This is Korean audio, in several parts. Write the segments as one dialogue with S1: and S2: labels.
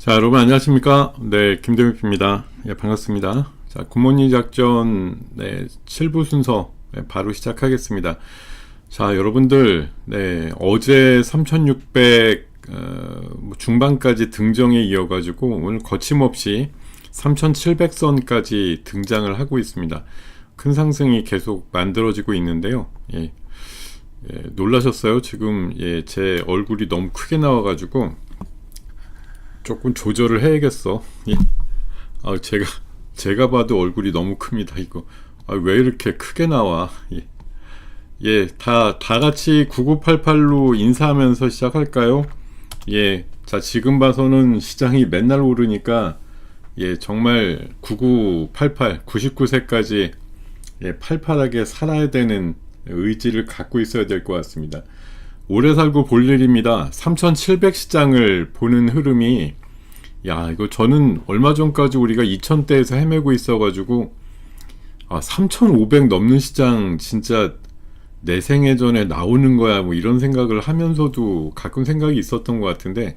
S1: 자, 여러분 안녕하십니까? 네, 김대민입니다. 예, 반갑습니다. 자, 굿모닝 작전 7부 순서 바로 시작하겠습니다. 자, 여러분들 어제 3600 중반까지 등정에 이어가지고 오늘 거침없이 3700선까지 등장을 하고 있습니다. 큰 상승이 계속 만들어지고 있는데요. 놀라셨어요? 지금 제 얼굴이 너무 크게 나와가지고 조금 조절을 해야겠어. 제가 봐도 얼굴이 너무 큽니다. 이거 왜 이렇게 크게 나와? 다 같이 9988로 인사하면서 시작할까요? 자, 지금 봐서는 시장이 맨날 오르니까 정말 9988 99세까지 팔팔하게 살아야 되는 의지를 갖고 있어야 될 것 같습니다. 오래 살고 볼 일입니다. 3700 시장을 보는 흐름이, 이거 저는 얼마 전까지 우리가 2000대에서 헤매고 있어가지고 3500 넘는 시장 진짜 내 생애 전에 나오는 거야 뭐 이런 생각을 하면서도 가끔 생각이 있었던 것 같은데,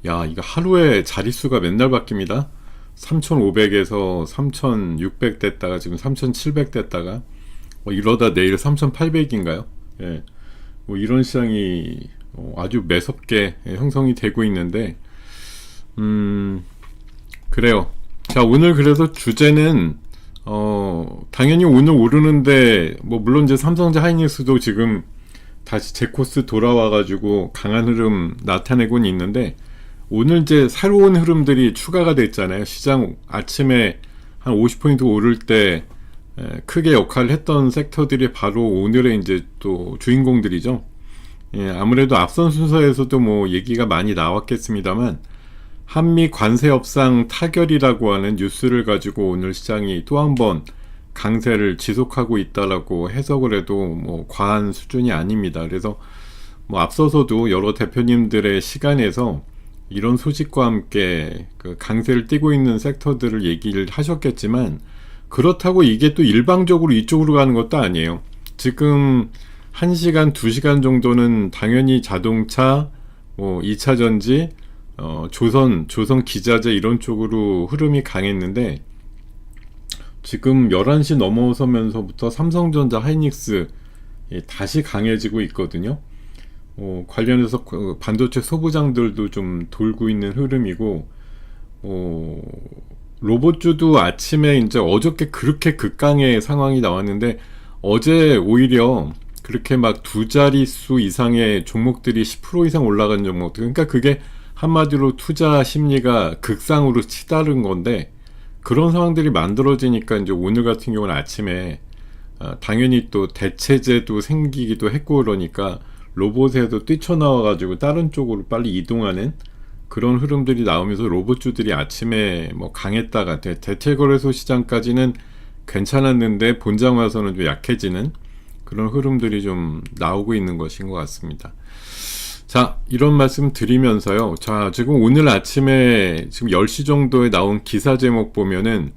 S1: 이거 하루에 자릿수가 맨날 바뀝니다. 3500에서 3600 됐다가 지금 3700 됐다가 이러다 내일 3800인가요? 뭐 이런 시장이 아주 매섭게 형성이 되고 있는데, 그래요. 자, 오늘 그래서 주제는 당연히 오늘 오르는데 물론 이제 삼성전자 하이닉스도 지금 다시 제 코스 돌아와가지고 강한 흐름 나타내고는 있는데, 오늘 이제 새로운 흐름들이 추가가 됐잖아요. 시장 아침에 한 50포인트 오를 때 크게 역할을 했던 섹터들이 바로 오늘의 이제 또 주인공들이죠. 아무래도 앞선 순서에서도 뭐 얘기가 많이 나왔겠습니다만, 한미 관세 협상 타결이라고 하는 뉴스를 가지고 오늘 시장이 또 한 번 강세를 지속하고 있다라고 해석을 해도 뭐 과한 수준이 아닙니다. 그래서 뭐 앞서서도 여러 대표님들의 시간에서 이런 소식과 함께 그 강세를 띠고 있는 섹터들을 얘기를 하셨겠지만, 그렇다고 이게 또 일방적으로 이쪽으로 가는 것도 아니에요. 지금 1시간, 2시간 정도는 당연히 자동차, 2차전지, 조선 기자재 이런 쪽으로 흐름이 강했는데, 지금 11시 넘어서면서부터 삼성전자 하이닉스 다시 강해지고 있거든요. 관련해서 반도체 소부장들도 좀 돌고 있는 흐름이고, 로봇주도 아침에 이제 어저께 그렇게 극강의 상황이 나왔는데, 어제 오히려 그렇게 막 두 자릿수 이상의 종목들이 10% 이상 올라간 종목들, 그러니까 그게 한마디로 투자 심리가 극상으로 치달은 건데, 그런 상황들이 만들어지니까 이제 오늘 같은 경우는 아침에 당연히 또 대체제도 생기기도 했고, 그러니까 로봇에도 뛰쳐나와가지고 다른 쪽으로 빨리 이동하는 그런 흐름들이 나오면서 로봇주들이 아침에 뭐 강했다가 대체거래소 시장까지는 괜찮았는데 본장 와서는 좀 약해지는 그런 흐름들이 좀 나오고 있는 것인 것 같습니다. 자, 이런 말씀 드리면서요. 자, 지금 오늘 아침에 지금 10시 정도에 나온 기사 제목 보면은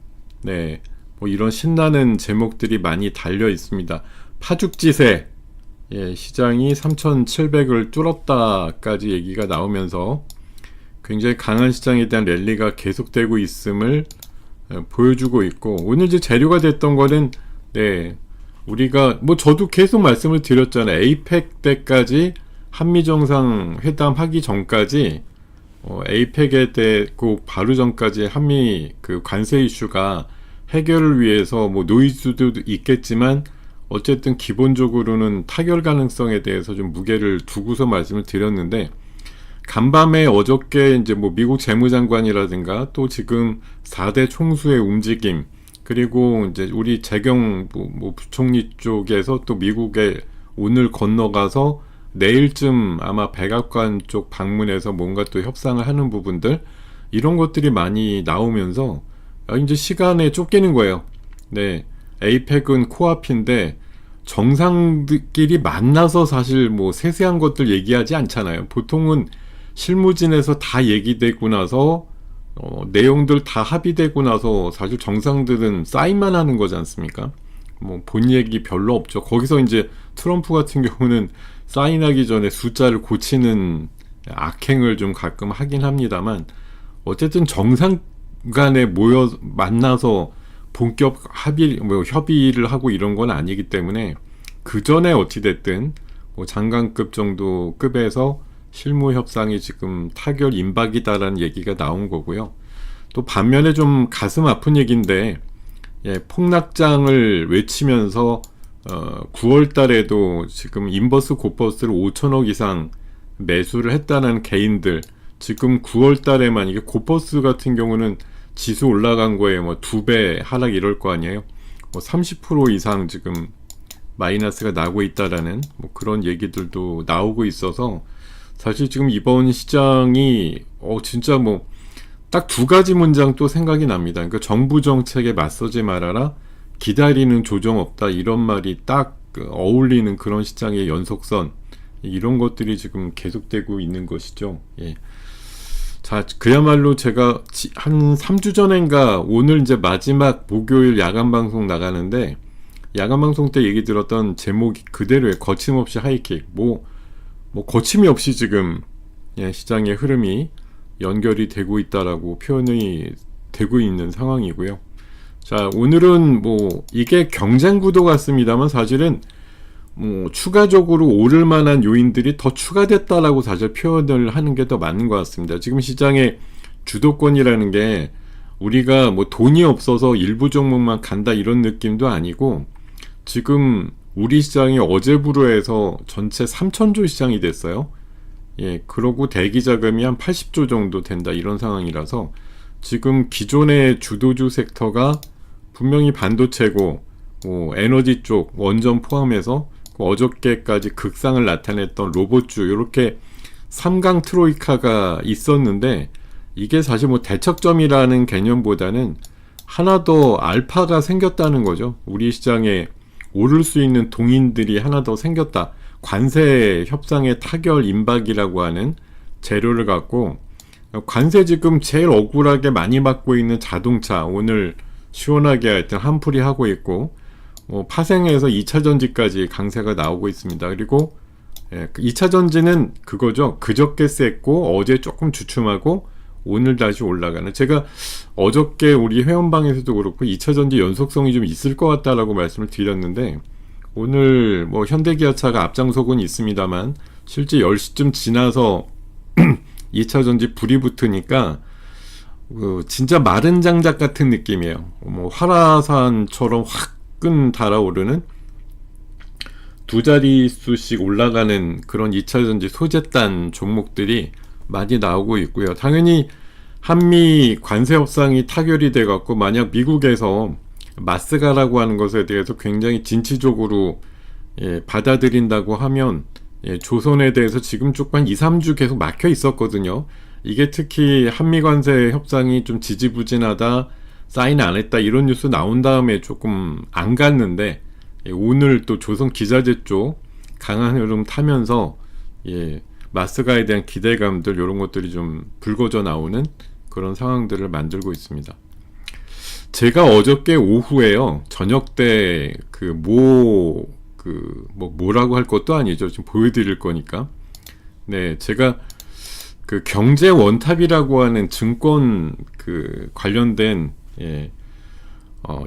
S1: 뭐 이런 신나는 제목들이 많이 달려 있습니다. 파죽지세, 시장이 3700을 뚫었다까지 얘기가 나오면서 굉장히 강한 시장에 대한 랠리가 계속되고 있음을 보여주고 있고, 오늘 이제 재료가 됐던 거는 우리가 저도 계속 말씀을 드렸잖아요. 에이펙 때까지 한미정상회담 하기 전까지 에이펙에 대고 바로 전까지 한미 그 관세 이슈가 해결을 위해서 노이즈도 있겠지만 어쨌든 기본적으로는 타결 가능성에 대해서 좀 무게를 두고서 말씀을 드렸는데, 간밤에 어저께 이제 미국 재무장관이라든가 또 지금 4대 총수의 움직임, 그리고 이제 우리 재경 부총리 쪽에서 또 미국에 오늘 건너가서 내일쯤 아마 백악관 쪽 방문해서 뭔가 또 협상을 하는 부분들, 이런 것들이 많이 나오면서 이제 시간에 쫓기는 거예요. 에이펙은 코앞인데 정상들끼리 만나서 사실 세세한 것들 얘기하지 않잖아요. 보통은 실무진에서 다 얘기되고 나서 내용들 다 합의되고 나서 사실 정상들은 사인만 하는 거지 않습니까? 본 얘기 별로 없죠. 거기서 이제 트럼프 같은 경우는 사인하기 전에 숫자를 고치는 악행을 좀 가끔 하긴 합니다만, 어쨌든 정상 간에 모여 만나서 본격 협의를 하고 이런 건 아니기 때문에 그 전에 어찌됐든 뭐 장관급 정도 급에서 실무 협상이 지금 타결 임박이다라는 얘기가 나온 거고요. 또 반면에 좀 가슴 아픈 얘기인데, 폭락장을 외치면서 9월 달에도 지금 인버스 곧버스를 5천억 이상 매수를 했다는 개인들, 지금 9월 달에만 이게 곧버스 같은 경우는 지수 올라간 거에 뭐 2배 하락 이럴 거 아니에요. 뭐 30% 이상 지금 마이너스가 나고 있다라는 뭐 그런 얘기들도 나오고 있어서, 사실 지금 이번 시장이 진짜 뭐 딱 두 가지 문장 또 생각이 납니다. 그러니까 정부 정책에 맞서지 말아라, 기다리는 조정 없다, 이런 말이 딱 어울리는 그런 시장의 연속선, 이런 것들이 지금 계속되고 있는 것이죠. 예. 자, 그야말로 제가 한 3주 전인가 오늘 이제 마지막 목요일 야간 방송 나가는데, 야간 방송 때 얘기 들었던 제목이 그대로의 거침없이 하이킥. 뭐 거침이 없이 지금 시장의 흐름이 연결이 되고 있다라고 표현이 되고 있는 상황이고요. 자, 오늘은 뭐 이게 경쟁 구도 같습니다만, 사실은 뭐 추가적으로 오를 만한 요인들이 더 추가됐다라고 사실 표현을 하는 게 더 맞는 것 같습니다. 지금 시장의 주도권이라는 게 우리가 뭐 돈이 없어서 일부 종목만 간다 이런 느낌도 아니고, 지금 우리 시장이 어제부로 해서 전체 3천조 시장이 됐어요. 그러고 대기 자금이 한 80조 정도 된다 이런 상황이라서, 지금 기존의 주도주 섹터가 분명히 반도체고, 뭐 에너지 쪽 원전 포함해서 어저께까지 극상을 나타냈던 로봇주, 이렇게 3강 트로이카가 있었는데, 이게 사실 뭐 대척점이라는 개념보다는 하나 더 알파가 생겼다는 거죠. 우리 시장에 오를 수 있는 동인들이 하나 더 생겼다. 관세 협상의 타결 임박이라고 하는 재료를 갖고, 관세 지금 제일 억울하게 많이 받고 있는 자동차, 오늘 시원하게 하여튼 한풀이 하고 있고, 파생해서 2차전지까지 강세가 나오고 있습니다. 그리고 2차전지는 그거죠. 그저께 셌고 어제 조금 주춤하고 오늘 다시 올라가는, 제가 어저께 우리 회원방에서도 그렇고 2차전지 연속성이 좀 있을 것 같다라고 말씀을 드렸는데, 오늘 뭐 현대기아차가 앞장서곤 있습니다만 실제 10시쯤 지나서 2차전지 불이 붙으니까 진짜 마른 장작 같은 느낌이에요. 뭐 화라산처럼 화끈 달아오르는 두 자릿수씩 올라가는 그런 2차전지 소재단 종목들이 많이 나오고 있고요. 당연히 한미 관세 협상이 타결이 돼갖고 만약 미국에서 마스가라고 하는 것에 대해서 굉장히 진취적으로 받아들인다고 하면, 조선에 대해서 지금 쭉 한 2, 3주 계속 막혀 있었거든요. 이게 특히 한미 관세 협상이 좀 지지부진하다, 사인 안 했다 이런 뉴스 나온 다음에 조금 안 갔는데, 오늘 또 조선 기자재 쪽 강한 흐름 타면서 마스가에 대한 기대감들, 이런 것들이 좀 불거져 나오는 그런 상황들을 만들고 있습니다. 제가 어저께 오후에요, 저녁 때 뭐라고 할 것도 아니죠. 지금 보여드릴 거니까. 네, 제가 그 경제 원탑이라고 하는 증권 관련된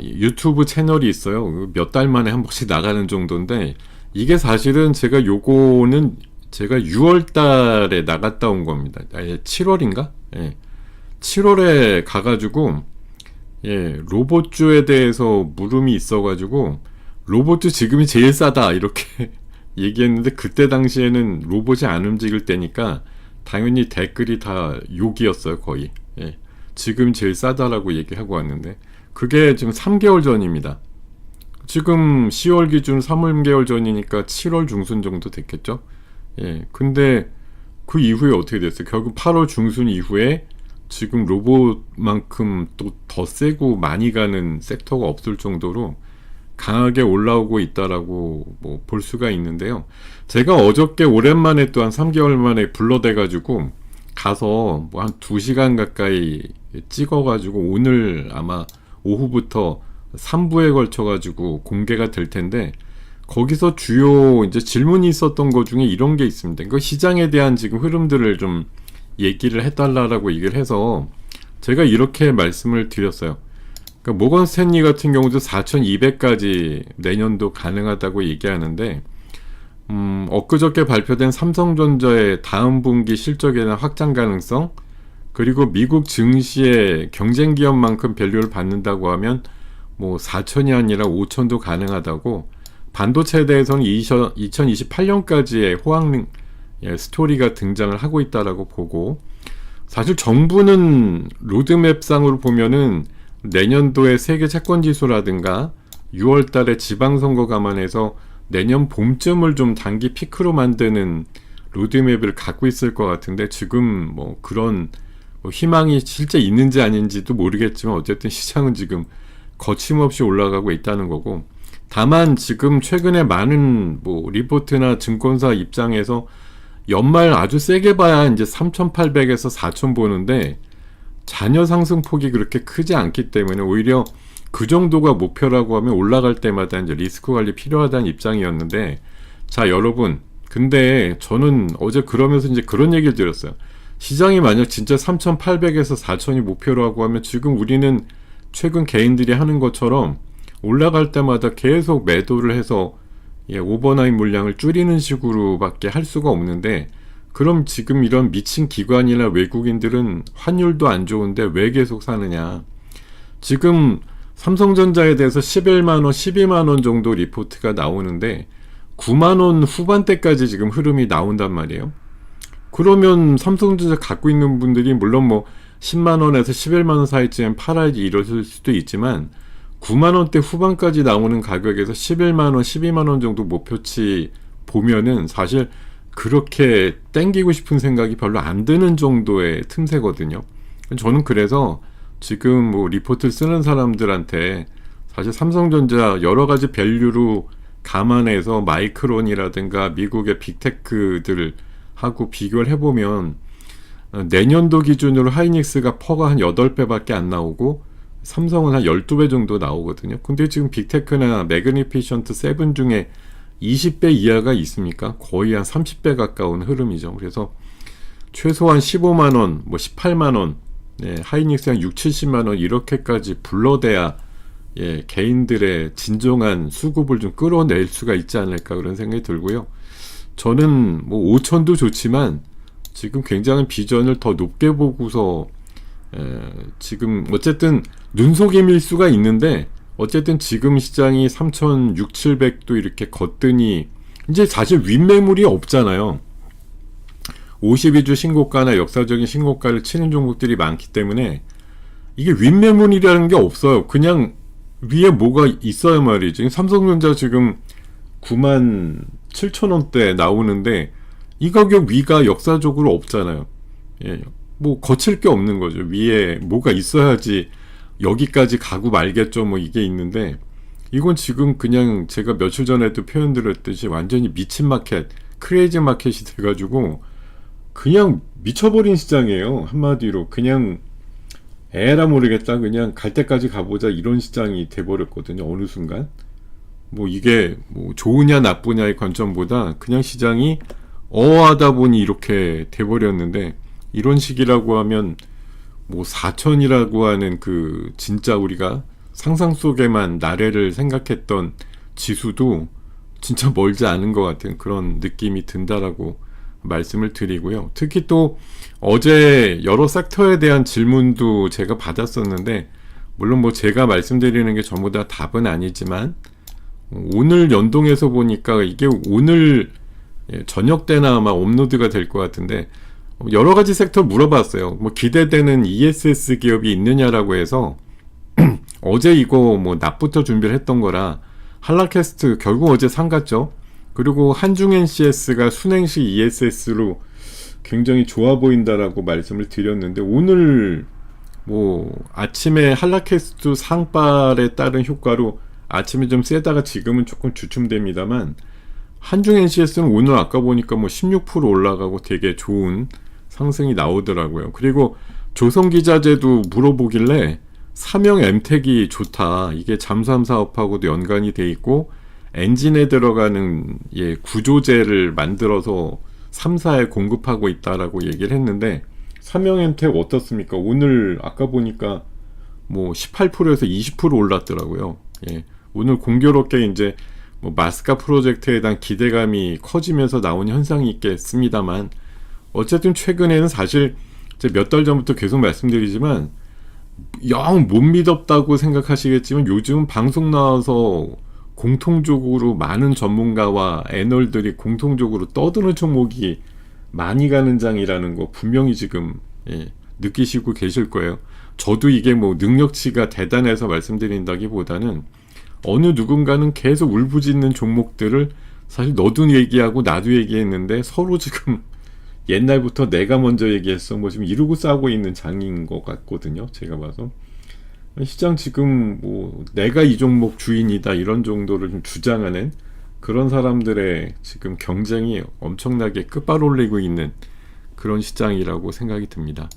S1: 유튜브 채널이 있어요. 몇 달 만에 한 번씩 나가는 정도인데, 이게 사실은 제가 6월 달에 나갔다 온 겁니다. 7월인가? 7월에 가가지고, 로봇주에 대해서 물음이 있어가지고, 로봇주 지금이 제일 싸다 이렇게 얘기했는데, 그때 당시에는 로봇이 안 움직일 때니까 당연히 댓글이 다 욕이었어요, 거의. 지금 제일 싸다라고 얘기하고 왔는데, 그게 지금 3개월 전입니다. 지금 10월 기준 3개월 전이니까 7월 중순 정도 됐겠죠. 근데 그 이후에 어떻게 됐어요? 결국 8월 중순 이후에 지금 로봇만큼 또 더 세고 많이 가는 섹터가 없을 정도로 강하게 올라오고 있다라고 뭐 볼 수가 있는데요. 제가 어저께 오랜만에 또 한 3개월 만에 불러대가지고 가서 뭐 한 2시간 가까이 찍어가지고 오늘 아마 오후부터 3부에 걸쳐가지고 공개가 될 텐데, 거기서 주요 이제 질문이 있었던 것 중에 이런 게 있습니다. 그 시장에 대한 지금 흐름들을 좀 얘기를 해달라고 얘기를 해서, 제가 이렇게 말씀을 드렸어요. 그러니까 모건 스탠리 같은 경우도 4,200까지 내년도 가능하다고 얘기하는데, 엊그저께 발표된 삼성전자의 다음 분기 실적에 대한 확장 가능성, 그리고 미국 증시의 경쟁 기업만큼 밸류를 받는다고 하면 뭐 4천이 아니라 5천도 가능하다고, 반도체에 대해서는 2028년까지의 호황 스토리가 등장을 하고 있다라고 보고, 사실 정부는 로드맵상으로 보면은 내년도에 세계 채권 지수라든가 6월 달에 지방선거 감안해서 내년 봄쯤을 좀 단기 피크로 만드는 로드맵을 갖고 있을 것 같은데, 지금 뭐 그런 희망이 실제 있는지 아닌지도 모르겠지만 어쨌든 시장은 지금 거침없이 올라가고 있다는 거고, 다만 지금 최근에 많은 뭐 리포트나 증권사 입장에서 연말 아주 세게 봐야 이제 3,800에서 4,000 보는데, 잔여 상승폭이 그렇게 크지 않기 때문에 오히려 그 정도가 목표라고 하면 올라갈 때마다 이제 리스크 관리 필요하다는 입장이었는데, 자 여러분, 근데 저는 어제 그러면서 이제 그런 얘기를 드렸어요. 시장이 만약 진짜 3,800에서 4,000이 목표라고 하면 지금 우리는 최근 개인들이 하는 것처럼 올라갈 때마다 계속 매도를 해서 오버나잇 물량을 줄이는 식으로밖에 할 수가 없는데, 그럼 지금 이런 미친 기관이나 외국인들은 환율도 안 좋은데 왜 계속 사느냐. 지금 삼성전자에 대해서 11만원, 12만원 정도 리포트가 나오는데 9만원 후반대까지 지금 흐름이 나온단 말이에요. 그러면 삼성전자 갖고 있는 분들이 물론 뭐 10만원에서 11만원 사이쯤 팔아야지 이럴 수도 있지만, 9만원대 후반까지 나오는 가격에서 11만원, 12만원 정도 목표치 보면은 사실 그렇게 땡기고 싶은 생각이 별로 안 드는 정도의 틈새거든요. 저는 그래서 지금 뭐 리포트를 쓰는 사람들한테 사실 삼성전자 여러 가지 밸류로 감안해서 마이크론이라든가 미국의 빅테크들 하고 비교를 해보면 내년도 기준으로 하이닉스가 퍼가 한 8배밖에 안 나오고 삼성은 한 12배 정도 나오거든요. 근데 지금 빅테크나 매그니피션트 7 중에 20배 이하가 있습니까? 거의 한 30배 가까운 흐름이죠. 그래서 최소한 15만원, 뭐 18만원, 하이닉스 한 6, 70만원 이렇게까지 불러대야 개인들의 진정한 수급을 좀 끌어낼 수가 있지 않을까 그런 생각이 들고요. 저는 뭐 5천도 좋지만 지금 굉장한 비전을 더 높게 보고서 지금 어쨌든 눈속임일 수가 있는데, 어쨌든 지금 시장이 3,600, 700도 이렇게 걷더니 이제 사실 윗매물이 없잖아요. 52주 신고가나 역사적인 신고가를 치는 종목들이 많기 때문에 이게 윗매물이라는 게 없어요. 그냥 위에 뭐가 있어야 말이지. 삼성전자 지금 97,000원대 나오는데 이 가격 위가 역사적으로 없잖아요. 뭐 거칠 게 없는 거죠. 위에 뭐가 있어야지 여기까지 가고 말겠죠, 뭐 이게 있는데, 이건 지금 그냥 제가 며칠 전에도 표현 드렸듯이 완전히 미친 마켓, 크레이지 마켓이 돼가지고 그냥 미쳐버린 시장이에요. 한마디로 그냥 에라 모르겠다, 그냥 갈 때까지 가보자, 이런 시장이 돼버렸거든요. 어느 순간 뭐 이게 뭐 좋으냐 나쁘냐의 관점보다 그냥 시장이 어하다 보니 이렇게 돼버렸는데, 이런 식이라고 하면 뭐 4천이라고 하는 그 진짜 우리가 상상 속에만 나래를 생각했던 지수도 진짜 멀지 않은 것 같은 그런 느낌이 든다라고 말씀을 드리고요. 특히 또 어제 여러 섹터에 대한 질문도 제가 받았었는데, 물론 뭐 제가 말씀드리는 게 전부 다 답은 아니지만 오늘 연동해서 보니까 이게 오늘 저녁 때나 아마 업로드가 될 것 같은데, 여러 가지 섹터 물어봤어요. 뭐 기대되는 ESS 기업이 있느냐라고 해서 어제 이거 뭐 낮부터 준비를 했던 거라 한라캐스트 결국 어제 상 갔죠. 그리고 한중NCS가 순행식 ESS로 굉장히 좋아 보인다라고 말씀을 드렸는데, 오늘 뭐 아침에 한라캐스트 상발에 따른 효과로 아침에 좀 세다가 지금은 조금 주춤됩니다만, 한중NCS는 오늘 아까 보니까 뭐 16% 올라가고 되게 좋은 상승이 나오더라고요. 그리고 조선기자재도 물어보길래 삼형 엠텍이 좋다, 이게 잠수함 사업하고도 연관이 돼 있고 엔진에 들어가는 구조재를 만들어서 3사에 공급하고 있다라고 얘기를 했는데, 삼성엔텍 어떻습니까? 오늘 아까 보니까 뭐 18%에서 20% 올랐더라고요. 예. 오늘 공교롭게 이제 뭐 마스카 프로젝트에 대한 기대감이 커지면서 나온 현상이 있겠습니다만, 어쨌든 최근에는 사실 몇 달 전부터 계속 말씀드리지만 영 못 믿었다고 생각하시겠지만 요즘 방송 나와서 공통적으로 많은 전문가와 애널들이 공통적으로 떠드는 종목이 많이 가는 장이라는 거 분명히 지금 느끼시고 계실 거예요. 저도 이게 뭐 능력치가 대단해서 말씀드린다기보다는 어느 누군가는 계속 울부짖는 종목들을 사실 너도 얘기하고 나도 얘기했는데 서로 지금 옛날부터 내가 먼저 얘기했어 뭐 지금 이러고 싸우고 있는 장인 것 같거든요. 제가 봐서 시장 지금 뭐 내가 이 종목 주인이다 이런 정도를 좀 주장하는 그런 사람들의 지금 경쟁이 엄청나게 끝발올리고 있는 그런 시장이라고 생각이 듭니다.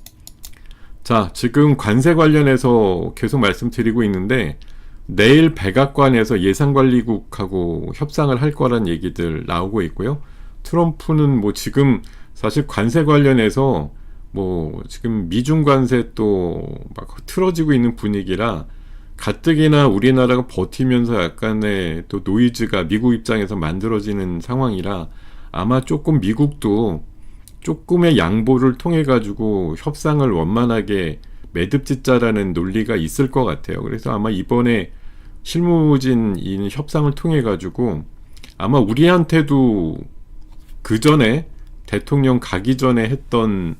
S1: 자, 지금 관세 관련해서 계속 말씀드리고 있는데 내일 백악관에서 예산관리국하고 협상을 할 거란 얘기들 나오고 있고요. 트럼프는 뭐 지금 사실 관세 관련해서 뭐 지금 미중 관세 또 막 틀어지고 있는 분위기라 가뜩이나 우리나라가 버티면서 약간의 또 노이즈가 미국 입장에서 만들어지는 상황이라 아마 조금 미국도 조금의 양보를 통해 가지고 협상을 원만하게 매듭짓자라는 논리가 있을 것 같아요. 그래서 아마 이번에 실무진 이 협상을 통해 가지고 아마 우리한테도 그 전에 대통령 가기 전에 했던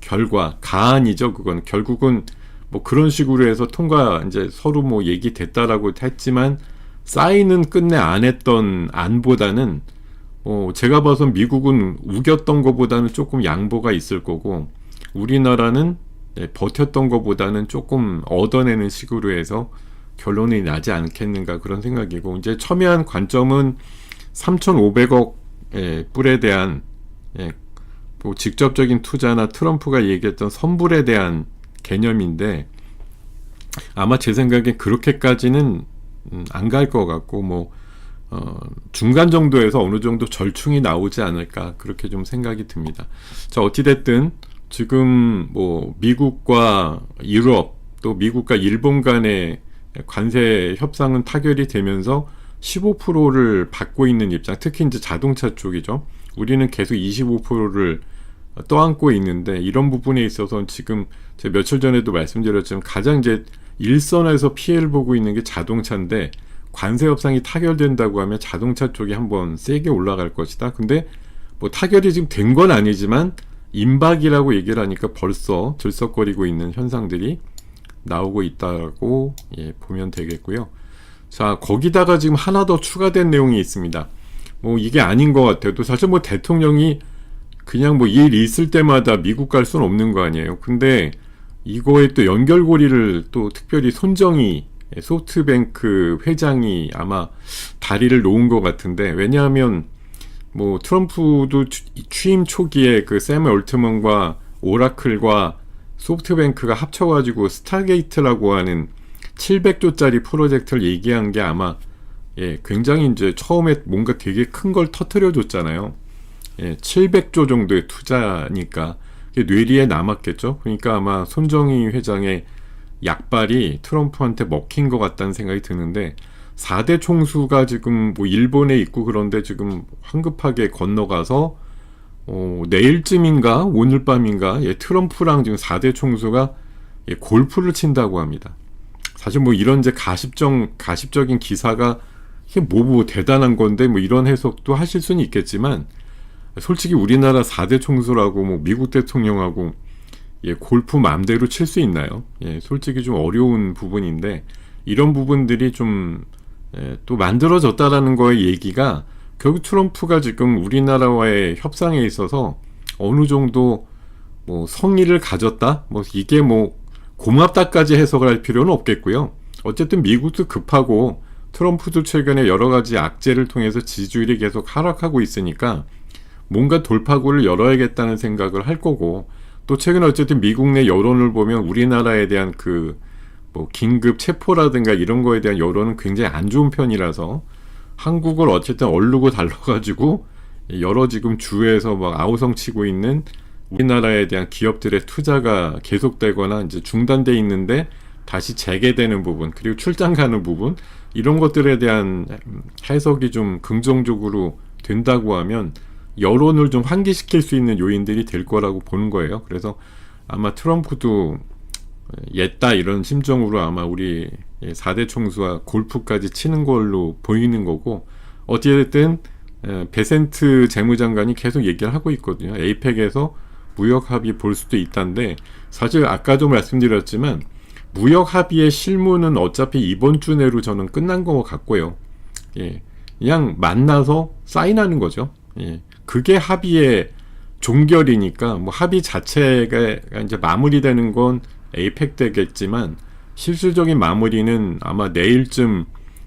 S1: 결과 가안이죠. 그건 결국은 뭐 그런 식으로 해서 통과 이제 서로 뭐 얘기됐다라고 했지만 사인은 끝내 안 했던 안보다는 제가 봐선 미국은 우겼던 것보다는 조금 양보가 있을 거고 우리나라는 버텼던 것보다는 조금 얻어내는 식으로 해서 결론이 나지 않겠는가 그런 생각이고 이제 첨예한 관점은 3,500억 불에 대한 뭐 직접적인 투자나 트럼프가 얘기했던 선불에 대한 개념인데 아마 제 생각엔 그렇게까지는 안 갈 것 같고 뭐 중간 정도에서 어느 정도 절충이 나오지 않을까 그렇게 좀 생각이 듭니다. 자, 어찌됐든 지금 뭐 미국과 유럽 또 미국과 일본 간의 관세 협상은 타결이 되면서 15%를 받고 있는 입장, 특히 이제 자동차 쪽이죠. 우리는 계속 25%를 떠안고 있는데 이런 부분에 있어서 지금 제가 며칠 전에도 말씀드렸지만 가장 이제 일선에서 피해를 보고 있는 게 자동차인데 관세 협상이 타결된다고 하면 자동차 쪽이 한번 세게 올라갈 것이다. 근데 뭐 타결이 지금 된 건 아니지만 임박이라고 얘기를 하니까 벌써 들썩거리고 있는 현상들이 나오고 있다고 보면 되겠고요. 자, 거기다가 지금 하나 더 추가된 내용이 있습니다. 뭐 이게 아닌 것 같아요. 또 사실 뭐 대통령이 그냥 뭐 일 있을 때마다 미국 갈 수는 없는 거 아니에요. 근데 이거에 또 연결고리를 또 특별히 손정희 소프트뱅크 회장이 아마 다리를 놓은 것 같은데, 왜냐하면 뭐 트럼프도 취임 초기에 그 샘 올트먼과 오라클과 소프트뱅크가 합쳐가지고 스타게이트라고 하는 700조짜리 프로젝트를 얘기한 게 아마 굉장히 이제 처음에 뭔가 되게 큰 걸 터트려 줬잖아요. 700조 정도의 투자니까 뇌리에 남았겠죠. 그러니까 아마 손정희 회장의 약발이 트럼프한테 먹힌 것 같다는 생각이 드는데 4대 총수가 지금 뭐 일본에 있고 그런데 지금 황급하게 건너가서 내일쯤인가 오늘 밤인가 트럼프랑 지금 4대 총수가 골프를 친다고 합니다. 사실 뭐 이런 이제 가십적인 기사가 이게 뭐 대단한 건데 뭐 이런 해석도 하실 수는 있겠지만 솔직히 우리나라 4대 총수라고 뭐 미국 대통령하고 골프 마음대로 칠 수 있나요? 솔직히 좀 어려운 부분인데 이런 부분들이 좀 또 만들어졌다라는 거의 얘기가 결국 트럼프가 지금 우리나라와의 협상에 있어서 어느 정도 뭐 성의를 가졌다? 뭐 이게 뭐 고맙다까지 해석을 할 필요는 없겠고요. 어쨌든 미국도 급하고 트럼프도 최근에 여러 가지 악재를 통해서 지지율이 계속 하락하고 있으니까 뭔가 돌파구를 열어야겠다는 생각을 할 거고, 또 최근에 어쨌든 미국 내 여론을 보면 우리나라에 대한 그 뭐 긴급 체포라든가 이런 거에 대한 여론은 굉장히 안 좋은 편이라서 한국을 어쨌든 얼르고 달러가지고 여러 지금 주에서 막 아우성 치고 있는 우리나라에 대한 기업들의 투자가 계속되거나 이제 중단돼 있는데 다시 재개되는 부분, 그리고 출장 가는 부분, 이런 것들에 대한 해석이 좀 긍정적으로 된다고 하면 여론을 좀 환기시킬 수 있는 요인들이 될 거라고 보는 거예요. 그래서 아마 트럼프도 옛다 이런 심정으로 아마 우리 4대 총수와 골프까지 치는 걸로 보이는 거고, 어찌됐든 베센트 재무장관이 계속 얘기를 하고 있거든요. 에이펙에서 무역 합의 볼 수도 있다는데, 사실 아까도 말씀드렸지만 무역 합의의 실무는 어차피 이번 주 내로 저는 끝난 것 같고요. 예, 그냥 만나서 사인하는 거죠. 예, 그게 합의의 종결이니까 뭐 합의 자체가 이제 마무리되는 건 에이펙 되겠지만, 실질적인 마무리는 아마 내일쯤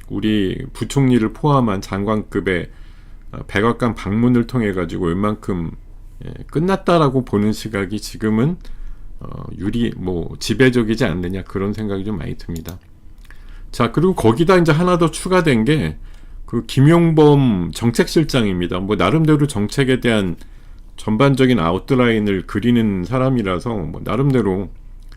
S1: 우리 부총리를 포함한 장관급의 백악관 방문을 통해 가지고 웬만큼 끝났다라고 보는 시각이 지금은 지배적이지 않느냐, 그런 생각이 좀 많이 듭니다. 자, 그리고 거기다 이제 하나 더 추가된 게 그 김용범 정책실장입니다. 뭐 나름대로 정책에 대한 전반적인 아웃라인을 그리는 사람이라서 뭐 나름대로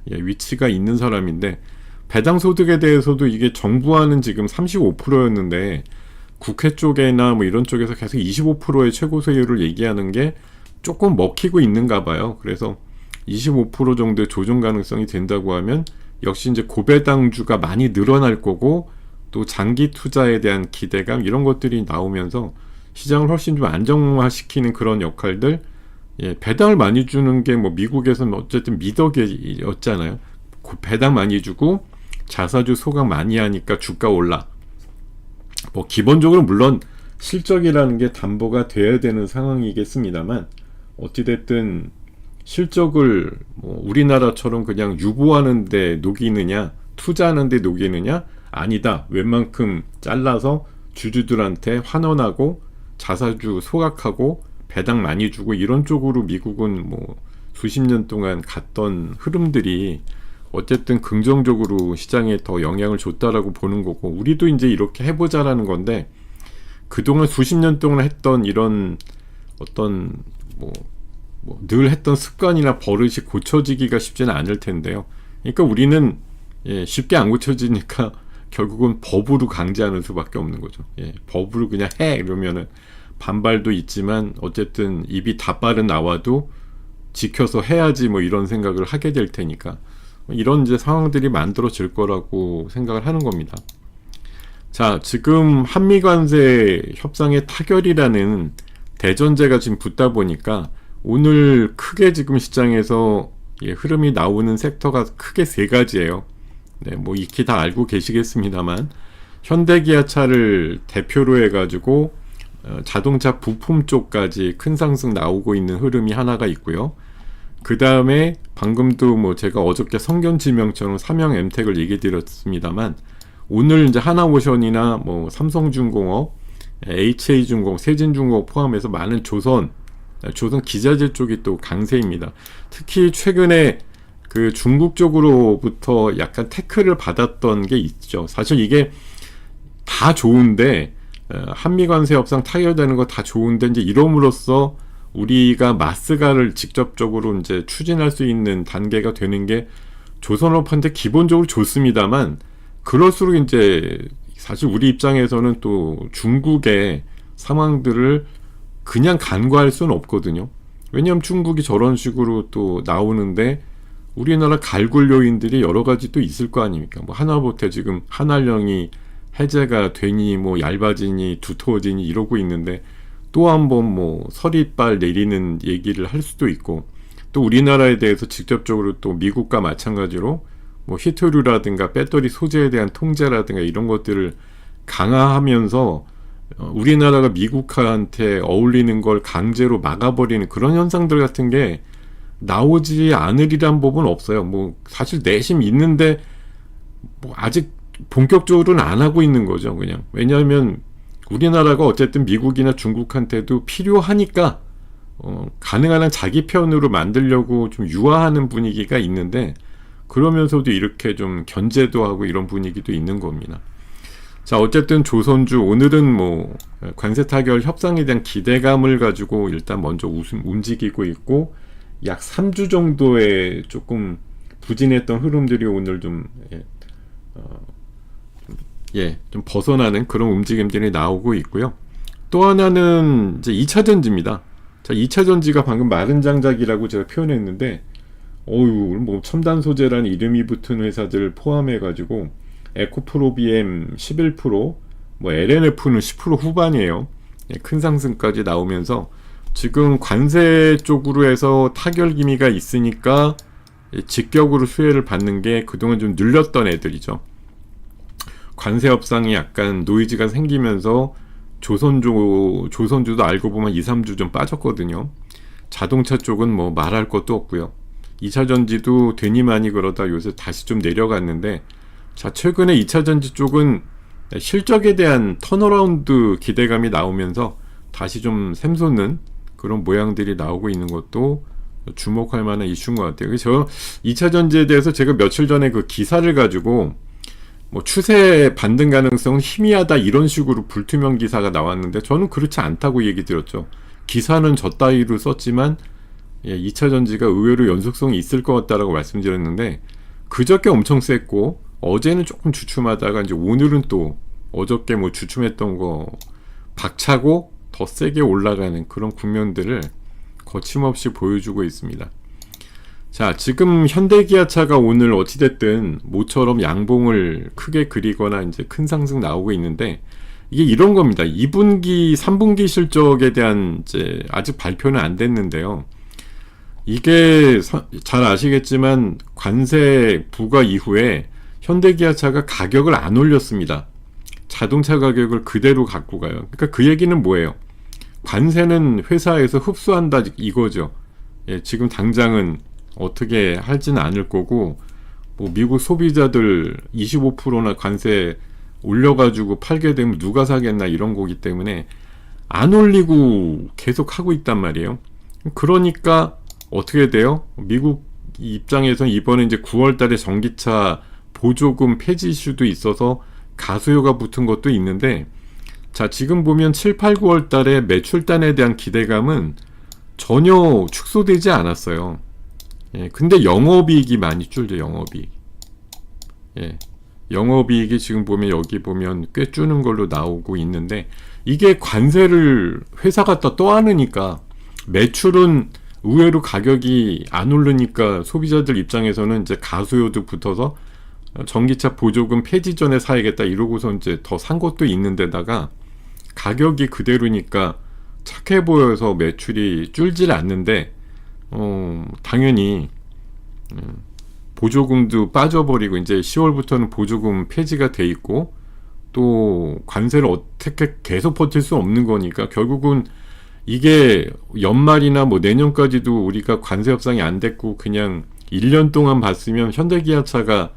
S1: 위치가 있는 사람인데, 배당 소득에 대해서도 이게 정부안은 지금 35%였는데 국회 쪽이나 뭐 이런 쪽에서 계속 25%의 최고 세율을 얘기하는 게 조금 먹히고 있는가 봐요. 그래서 25% 정도의 조정 가능성이 된다고 하면 역시 이제 고배당주가 많이 늘어날 거고, 또 장기 투자에 대한 기대감, 이런 것들이 나오면서 시장을 훨씬 좀 안정화시키는 그런 역할들, 배당을 많이 주는 게 뭐 미국에서는 어쨌든 미덕이었잖아요. 배당 많이 주고 자사주 소각 많이 하니까 주가 올라. 뭐 기본적으로 물론 실적이라는 게 담보가 돼야 되는 상황이겠습니다만, 어찌됐든 실적을 뭐 우리나라처럼 그냥 유보하는 데 녹이느냐, 투자하는 데 녹이느냐, 아니다. 웬만큼 잘라서 주주들한테 환원하고 자사주 소각하고 배당 많이 주고, 이런 쪽으로 미국은 뭐 수십 년 동안 갔던 흐름들이 어쨌든 긍정적으로 시장에 더 영향을 줬다라고 보는 거고, 우리도 이제 이렇게 해보자라는 건데, 그동안 수십 년 동안 했던 이런 어떤 늘 했던 습관이나 버릇이 고쳐지기가 쉽지는 않을 텐데요. 그러니까 우리는 쉽게 안 고쳐지니까 결국은 법으로 강제하는 수밖에 없는 거죠. 법으로 그냥 해 이러면은 반발도 있지만, 어쨌든 입이 다 빠른 나와도 지켜서 해야지 뭐 이런 생각을 하게 될 테니까, 이런 이제 상황들이 만들어질 거라고 생각을 하는 겁니다. 자, 지금 한미관세 협상의 타결이라는 대전제가 지금 붙다 보니까 오늘 크게 지금 시장에서 흐름이 나오는 섹터가 크게 세 가지예요. 뭐 익히 다 알고 계시겠습니다만, 현대기아차를 대표로 해가지고 자동차 부품 쪽까지 큰 상승 나오고 있는 흐름이 하나가 있고요. 그 다음에 방금도 뭐 제가 어저께 성견지명처럼 삼형엠텍을 얘기 드렸습니다만, 오늘 이제 하나오션이나 뭐 삼성중공업, HA중공업, 세진중공업 포함해서 많은 조선 기자재 쪽이 또 강세입니다. 특히 최근에 그 중국 쪽으로부터 약간 태클을 받았던 게 있죠. 사실 이게 다 좋은데, 한미관세 협상 타결되는 거 다 좋은데, 이제 이럼으로써 우리가 마스가를 직접적으로 이제 추진할 수 있는 단계가 되는 게 조선업한테 기본적으로 좋습니다만, 그럴수록 이제 사실 우리 입장에서는 또 중국의 상황들을 그냥 간과할 수는 없거든요. 왜냐하면 중국이 저런 식으로 또 나오는데 우리나라 갈굴 요인들이 여러 가지 또 있을 거 아닙니까? 뭐 하나부터 지금 한알령이 해제가 되니 뭐 얇아지니 두터워지니 이러고 있는데, 또 한 번 뭐 서리빨 내리는 얘기를 할 수도 있고, 또 우리나라에 대해서 직접적으로 또 미국과 마찬가지로 뭐 히토류라든가 배터리 소재에 대한 통제라든가 이런 것들을 강화하면서 우리나라가 미국한테 어울리는 걸 강제로 막아버리는 그런 현상들 같은 게 나오지 않으리란 법은 없어요. 뭐 사실 내심 있는데 뭐 아직 본격적으로는 안 하고 있는 거죠, 그냥. 왜냐하면 우리나라가 어쨌든 미국이나 중국한테도 필요하니까 가능한 한 자기 편으로 만들려고 좀 유화하는 분위기가 있는데, 그러면서도 이렇게 좀 견제도 하고 이런 분위기도 있는 겁니다. 자, 어쨌든 조선주 오늘은 뭐 관세 타결 협상에 대한 기대감을 가지고 일단 먼저 움직이고 있고, 약 3주 정도의 조금 부진했던 흐름들이 오늘 좀, 좀 벗어나는 그런 움직임들이 나오고 있고요. 또 하나는 이제 2차 전지입니다. 자, 2차 전지가 방금 마른 장작이라고 제가 표현했는데, 뭐 첨단 소재라는 이름이 붙은 회사들 포함해가지고 에코프로비엠 11%, 뭐 LNF는 10% 후반이에요. 큰 상승까지 나오면서 지금 관세 쪽으로 해서 타결 기미가 있으니까 직격으로 수혜를 받는 게 그동안 좀 늘렸던 애들이죠. 관세 협상이 약간 노이즈가 생기면서 조선주도 알고 보면 2, 3주 좀 빠졌거든요. 자동차 쪽은 뭐 말할 것도 없고요. 2차 전지도 되니 많이 그러다 요새 다시 좀 내려갔는데, 자, 최근에 2차 전지 쪽은 실적에 대한 턴어라운드 기대감이 나오면서 다시 좀 샘솟는 그런 모양들이 나오고 있는 것도 주목할 만한 이슈인 것 같아요. 그래서 2차 전지에 대해서 제가 며칠 전에 그 기사를 가지고 뭐 추세 반등 가능성은 희미하다 이런 식으로 불투명 기사가 나왔는데, 저는 그렇지 않다고 얘기 드렸죠. 기사는 저 따위로 썼지만 2차 전지가 의외로 연속성이 있을 것 같다라고 말씀드렸는데, 그저께 엄청 셌고 어제는 조금 주춤하다가 이제 오늘은 또 어저께 뭐 주춤했던 거 박차고 더 세게 올라가는 그런 국면들을 거침없이 보여주고 있습니다. 자, 지금 현대기아차가 오늘 어찌됐든 모처럼 양봉을 크게 그리거나 이제 큰 상승 나오고 있는데, 이게 이런 겁니다. 2분기, 3분기 실적에 대한 이제 아직 발표는 안 됐는데요. 이게 잘 아시겠지만 관세 부과 이후에 현대기아차가 가격을 안 올렸습니다. 자동차 가격을 그대로 갖고 가요. 그러니까 그 얘기는 뭐예요? 관세는 회사에서 흡수한다 이거죠. 지금 당장은 어떻게 할지는 않을 거고, 뭐 미국 소비자들 25%나 관세 올려가지고 팔게 되면 누가 사겠나 이런 거기 때문에 안 올리고 계속 하고 있단 말이에요. 그러니까 어떻게 돼요? 미국 입장에서는 이번에 이제 9월 달에 전기차 보조금 폐지 이슈도 있어서 가수요가 붙은 것도 있는데, 자, 지금 보면 7, 8, 9월 달에 매출단에 대한 기대감은 전혀 축소되지 않았어요. 근데 영업이익이 많이 줄죠, 영업이익. 영업이익이 지금 보면 여기 보면 꽤 줄는 걸로 나오고 있는데, 이게 관세를 회사가 또 떠안으니까 매출은 의외로 가격이 안 오르니까 소비자들 입장에서는 이제 가수요도 붙어서 전기차 보조금 폐지 전에 사야겠다 이러고서 이제 더 산 것도 있는데다가 가격이 그대로니까 착해 보여서 매출이 줄질 않는데, 당연히 보조금도 빠져버리고 이제 10월부터는 보조금 폐지가 돼 있고, 또 관세를 어떻게 계속 버틸 수 없는 거니까 결국은 이게 연말이나 뭐 내년까지도 우리가 관세 협상이 안 됐고 그냥 1년 동안 봤으면 현대기아차가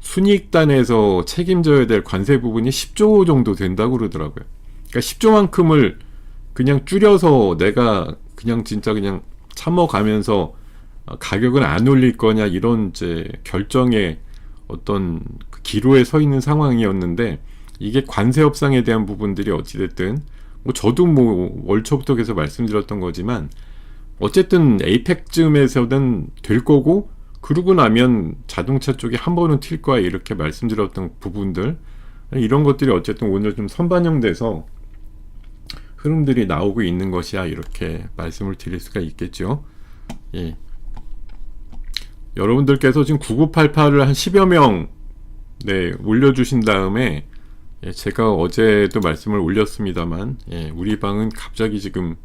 S1: 순이익단에서 책임져야 될 관세 부분이 10조 정도 된다고 그러더라고요. 그러니까 10조만큼을 그냥 줄여서 내가 그냥 진짜 그냥 참아가면서 가격을 안 올릴 거냐 이런 이제 결정의 어떤 기로에 서 있는 상황이었는데, 이게 관세 협상에 대한 부분들이 어찌됐든 뭐 저도 뭐 월초부터 계속 말씀드렸던 거지만 어쨌든 에이펙쯤에서는 될 거고, 그러고 나면 자동차 쪽에 한 번은 튈 거야 이렇게 말씀드렸던 부분들, 이런 것들이 어쨌든 오늘 좀 선반영돼서 흐름들이 나오고 있는 것이야 이렇게 말씀을 드릴 수가 있겠죠. 여러분들께서 지금 9988을 한 10여 명 올려주신 다음에, 제가 어제도 말씀을 올렸습니다만, 우리 방은 갑자기 지금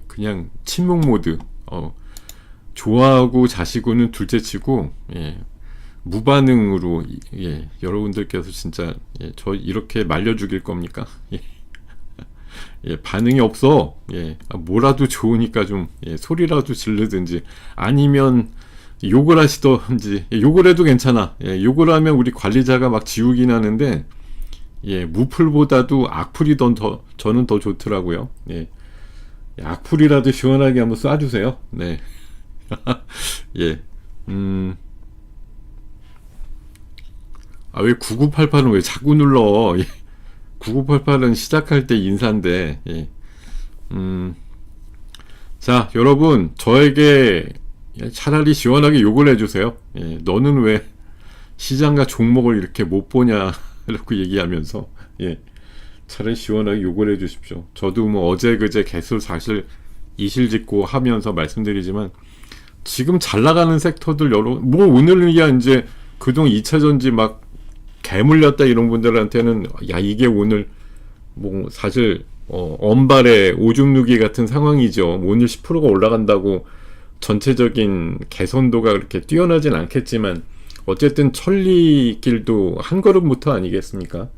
S1: 그냥 침묵 모드, 좋아하고 자시고는 둘째치고 무반응으로, 여러분들께서 진짜 저 이렇게 말려 죽일 겁니까? 반응이 없어. 뭐라도 좋으니까 좀 소리라도 지르든지 아니면 욕을 하시던지. 욕을 해도 괜찮아. 욕을 하면 우리 관리자가 막 지우긴 하는데, 무풀보다도 악플이 저는 더 좋더라고요. 악플이라도 시원하게 한번 쏴주세요. 네. 왜 9988은 왜 자꾸 눌러? 9988은 시작할 때 인사인데, 자, 여러분, 저에게 차라리 시원하게 욕을 해주세요. 예, 너는 왜 시장과 종목을 이렇게 못 보냐라고 얘기하면서, 예, 차라리 시원하게 욕을 해주십시오. 저도 뭐 어제 그제 계속 사실 이실직고 하면서 말씀드리지만, 지금 잘 나가는 섹터들 뭐 오늘이야 이제 그동안 2차전지 막 개물렸다 이런 분들한테는 야, 이게 오늘 뭐 사실 언발의 오줌 누기 같은 상황이죠. 오늘 10%가 올라간다고 전체적인 개선도가 그렇게 뛰어나진 않겠지만 어쨌든 천리길도 한 걸음부터 아니겠습니까?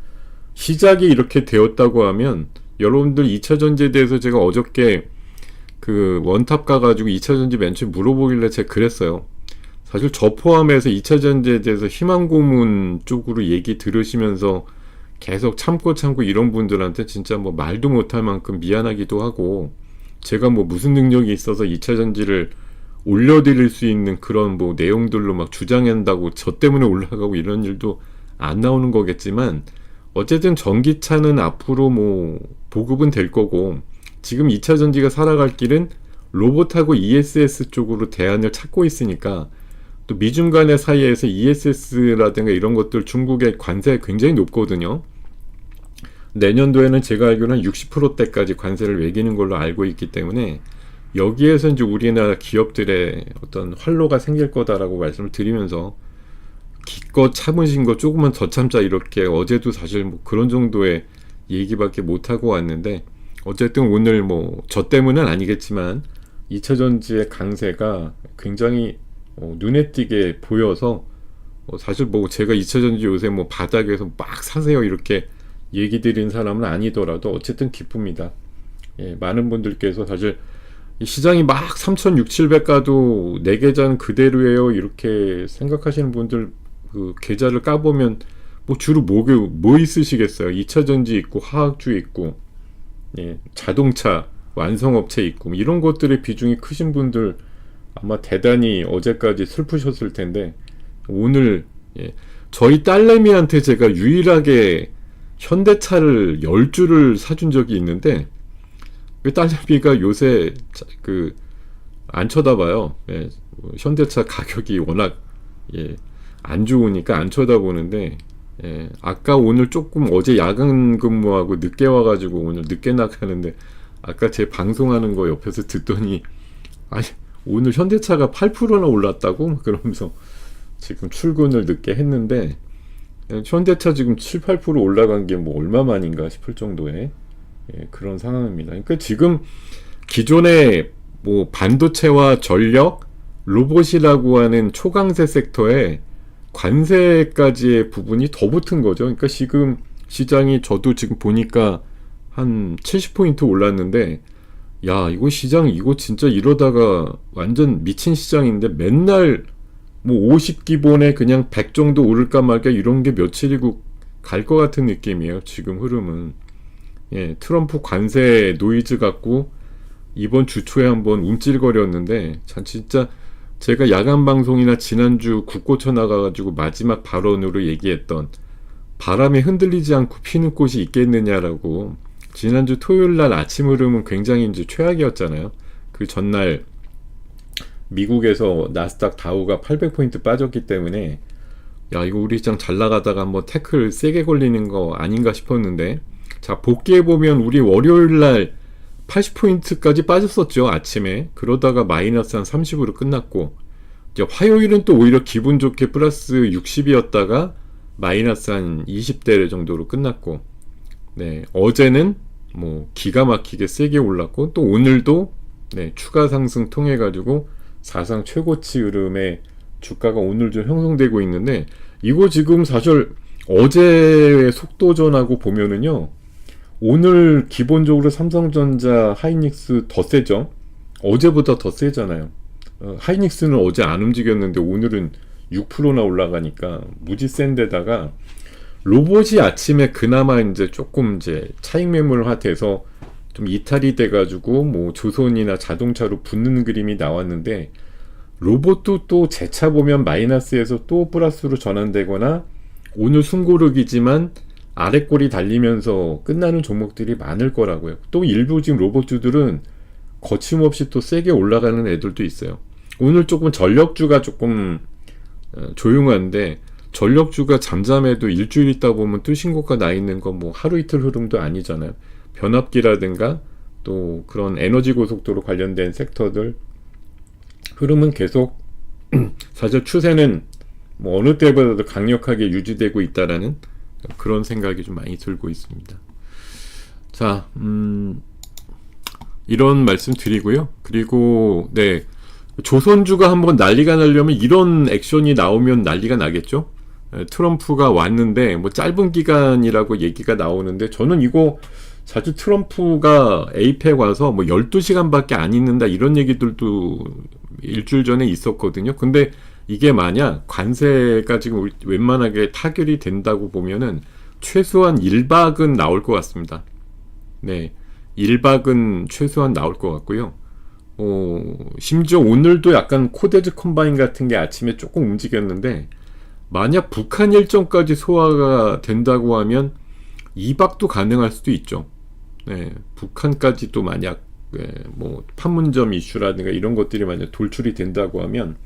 S1: 시작이 이렇게 되었다고 하면 여러분들 2차전지에 대해서 제가 어저께 그 원탑 가가지고 2차전지 맨 처음 물어보길래 제가 그랬어요. 사실 저 포함해서 2차전지에 대해서 희망고문 쪽으로 얘기 들으시면서 계속 참고 이런 분들한테 진짜 뭐 말도 못할 만큼 미안하기도 하고, 제가 뭐 무슨 능력이 있어서 2차전지를 올려드릴 수 있는 그런 뭐 내용들로 막 주장한다고 저 때문에 올라가고 이런 일도 안 나오는 거겠지만, 어쨌든 전기차는 앞으로 뭐 보급은 될 거고, 지금 2차전지가 살아갈 길은 로봇하고 ESS 쪽으로 대안을 찾고 있으니까, 또 미중 간의 사이에서 ESS라든가 이런 것들 중국의 관세 굉장히 높거든요. 내년도에는 제가 알기로는 60%대까지 관세를 매기는 걸로 알고 있기 때문에 여기에서 이제 우리나라 기업들의 어떤 활로가 생길 거다라고 말씀을 드리면서, 기껏 참으신 거 조금만 더 참자 이렇게 어제도 사실 뭐 그런 정도의 얘기밖에 못 하고 왔는데, 어쨌든 오늘 뭐 저 때문은 아니겠지만 2차전지의 강세가 굉장히 눈에 띄게 보여서, 사실 뭐 제가 2차전지 요새 뭐 바닥에서 막 사세요 이렇게 얘기 드린 사람은 아니더라도 어쨌든 기쁩니다. 예, 많은 분들께서 사실 시장이 막 3,600, 700 가도 내 계좌는 그대로예요 이렇게 생각하시는 분들, 그 계좌를 까보면 뭐 주로 뭐 있으시겠어요? 2차전지 있고 화학주 있고, 예, 자동차 완성업체 있고 뭐 이런 것들의 비중이 크신 분들 아마 대단히 어제까지 슬프셨을 텐데, 오늘 예, 저희 딸내미한테 제가 유일하게 현대차를 10주를 사준 적이 있는데, 그 딸내미가 요새 그 안 쳐다봐요. 예, 현대차 가격이 워낙 예, 안 좋으니까 안 쳐다보는데, 예, 아까 오늘 조금 어제 야간 근무하고 늦게 와가지고 오늘 늦게 나가는데, 아까 제 방송하는 거 옆에서 듣더니 아니 오늘 현대차가 8%나 올랐다고 그러면서 지금 출근을 늦게 했는데, 현대차 지금 7, 8% 올라간 게 뭐 얼마만인가 싶을 정도의 예, 그런 상황입니다. 그러니까 지금 기존의 뭐 반도체와 전력, 로봇이라고 하는 초강세 섹터에 관세까지의 부분이 더 붙은 거죠. 그러니까 지금 시장이 저도 지금 보니까 한 70포인트 올랐는데, 야, 이거 시장 이거 진짜 이러다가 완전 미친 시장인데 맨날 뭐 50 기본에 그냥 100 정도 오를까 말까 이런 게 며칠이고 갈 것 같은 느낌이에요. 지금 흐름은. 예, 트럼프 관세 노이즈 갖고 이번 주 초에 한번 움찔거렸는데, 참 진짜 제가 야간 방송이나 지난주 국고쳐 나가가지고 마지막 발언으로 얘기했던 바람에 흔들리지 않고 피는 꽃이 있겠느냐라고, 지난주 토요일날 아침 흐름은 굉장히 이제 최악이었잖아요. 그 전날 미국에서 나스닥 다우가 800포인트 빠졌기 때문에 야, 이거 우리 시장 잘 나가다가 한번 태클 세게 걸리는 거 아닌가 싶었는데, 자, 복귀해보면 우리 월요일날 80포인트까지 빠졌었죠, 아침에. 그러다가 마이너스 한 30으로 끝났고, 이제 화요일은 또 오히려 기분 좋게 플러스 60이었다가 마이너스 한 20대 정도로 끝났고, 네, 어제는 뭐 기가 막히게 세게 올랐고, 또 오늘도 네, 추가 상승 통해 가지고 사상 최고치 흐름의 주가가 오늘 좀 형성되고 있는데, 이거 지금 사실 어제의 속도전하고 보면은요, 오늘 기본적으로 삼성전자, 하이닉스 더 세죠. 어제보다 더 세잖아요. 하이닉스는 어제 안 움직였는데 오늘은 6%나 올라가니까 무지 센데다가, 로봇이 아침에 그나마 이제 조금 이제 차익 매물화 돼서 좀 이탈이 돼가지고 뭐 조선이나 자동차로 붙는 그림이 나왔는데, 로봇도 또 재차 보면 마이너스에서 또 플러스로 전환되거나 오늘 숨고르기지만 아래꼬리 달리면서 끝나는 종목들이 많을 거라고요. 또 일부 지금 로봇주들은 거침없이 또 세게 올라가는 애들도 있어요. 오늘 조금 전력주가 조금 조용한데, 전력주가 잠잠해도 일주일 있다 보면 또 신고가 나 있는 건 뭐 하루 이틀 흐름도 아니잖아요. 변압기라든가 또 그런 에너지 고속도로 관련된 섹터들 흐름은 계속 사실 추세는 뭐 어느 때보다도 강력하게 유지되고 있다라는 그런 생각이 좀 많이 들고 있습니다. 자, 이런 말씀 드리고요. 그리고 네, 조선주가 한번 난리가 나려면 이런 액션이 나오면 난리가 나겠죠. 트럼프가 왔는데 뭐 짧은 기간이라고 얘기가 나오는데, 저는 이거 사실 트럼프가 에이펙 와서 뭐 12시간밖에 안 있는다 이런 얘기들도 일주일 전에 있었거든요. 근데 이게 만약 관세가 지금 웬만하게 타결이 된다고 보면은 최소한 1박은 나올 것 같습니다. 네, 1박은 최소한 나올 것 같고요. 심지어 오늘도 약간 코데즈 컴바인 같은 게 아침에 조금 움직였는데, 만약 북한 일정까지 소화가 된다고 하면 2박도 가능할 수도 있죠. 네, 북한까지도 만약 뭐 판문점 이슈라든가 이런 것들이 만약 돌출이 된다고 하면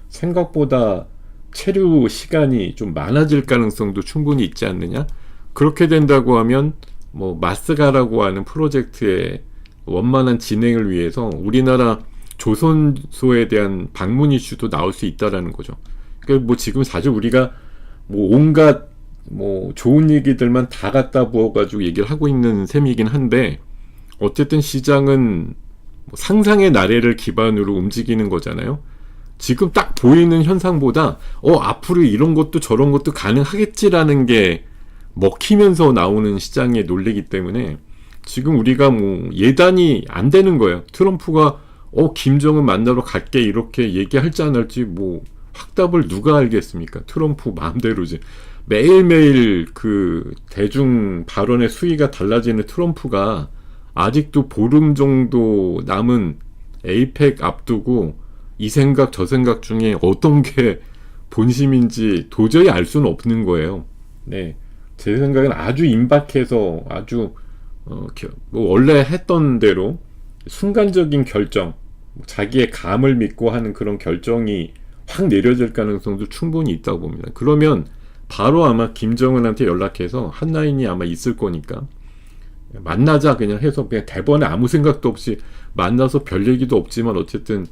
S1: 생각보다 체류 시간이 좀 많아질 가능성도 충분히 있지 않느냐. 그렇게 된다고 하면 뭐 마스가라고 하는 프로젝트의 원만한 진행을 위해서 우리나라 조선소에 대한 방문 이슈도 나올 수 있다라는 거죠. 그러니까 뭐 지금 사실 우리가 뭐 온갖 뭐 좋은 얘기들만 다 갖다 부어가지고 얘기를 하고 있는 셈이긴 한데, 어쨌든 시장은 뭐 상상의 나래를 기반으로 움직이는 거잖아요. 지금 딱 보이는 현상보다 앞으로 이런 것도 저런 것도 가능하겠지라는 게 먹히면서 나오는 시장의 논리이기 때문에 지금 우리가 뭐 예단이 안 되는 거예요. 트럼프가 김정은 만나러 갈게 이렇게 얘기할지 안 할지 뭐 확답을 누가 알겠습니까? 트럼프 마음대로지. 매일매일 그 대중 발언의 수위가 달라지는 트럼프가 아직도 보름 정도 남은 에이펙 앞두고 이 생각 저 생각 중에 어떤 게 본심인지 도저히 알 수는 없는 거예요. 네, 제 생각엔 아주 임박해서 아주 뭐 원래 했던 대로 순간적인 결정, 자기의 감을 믿고 하는 그런 결정이 확 내려질 가능성도 충분히 있다고 봅니다. 그러면 바로 아마 김정은한테 연락해서 한라인이 아마 있을 거니까 만나자 그냥 해서 그냥 대번에 아무 생각도 없이 만나서 별 얘기도 없지만 어쨌든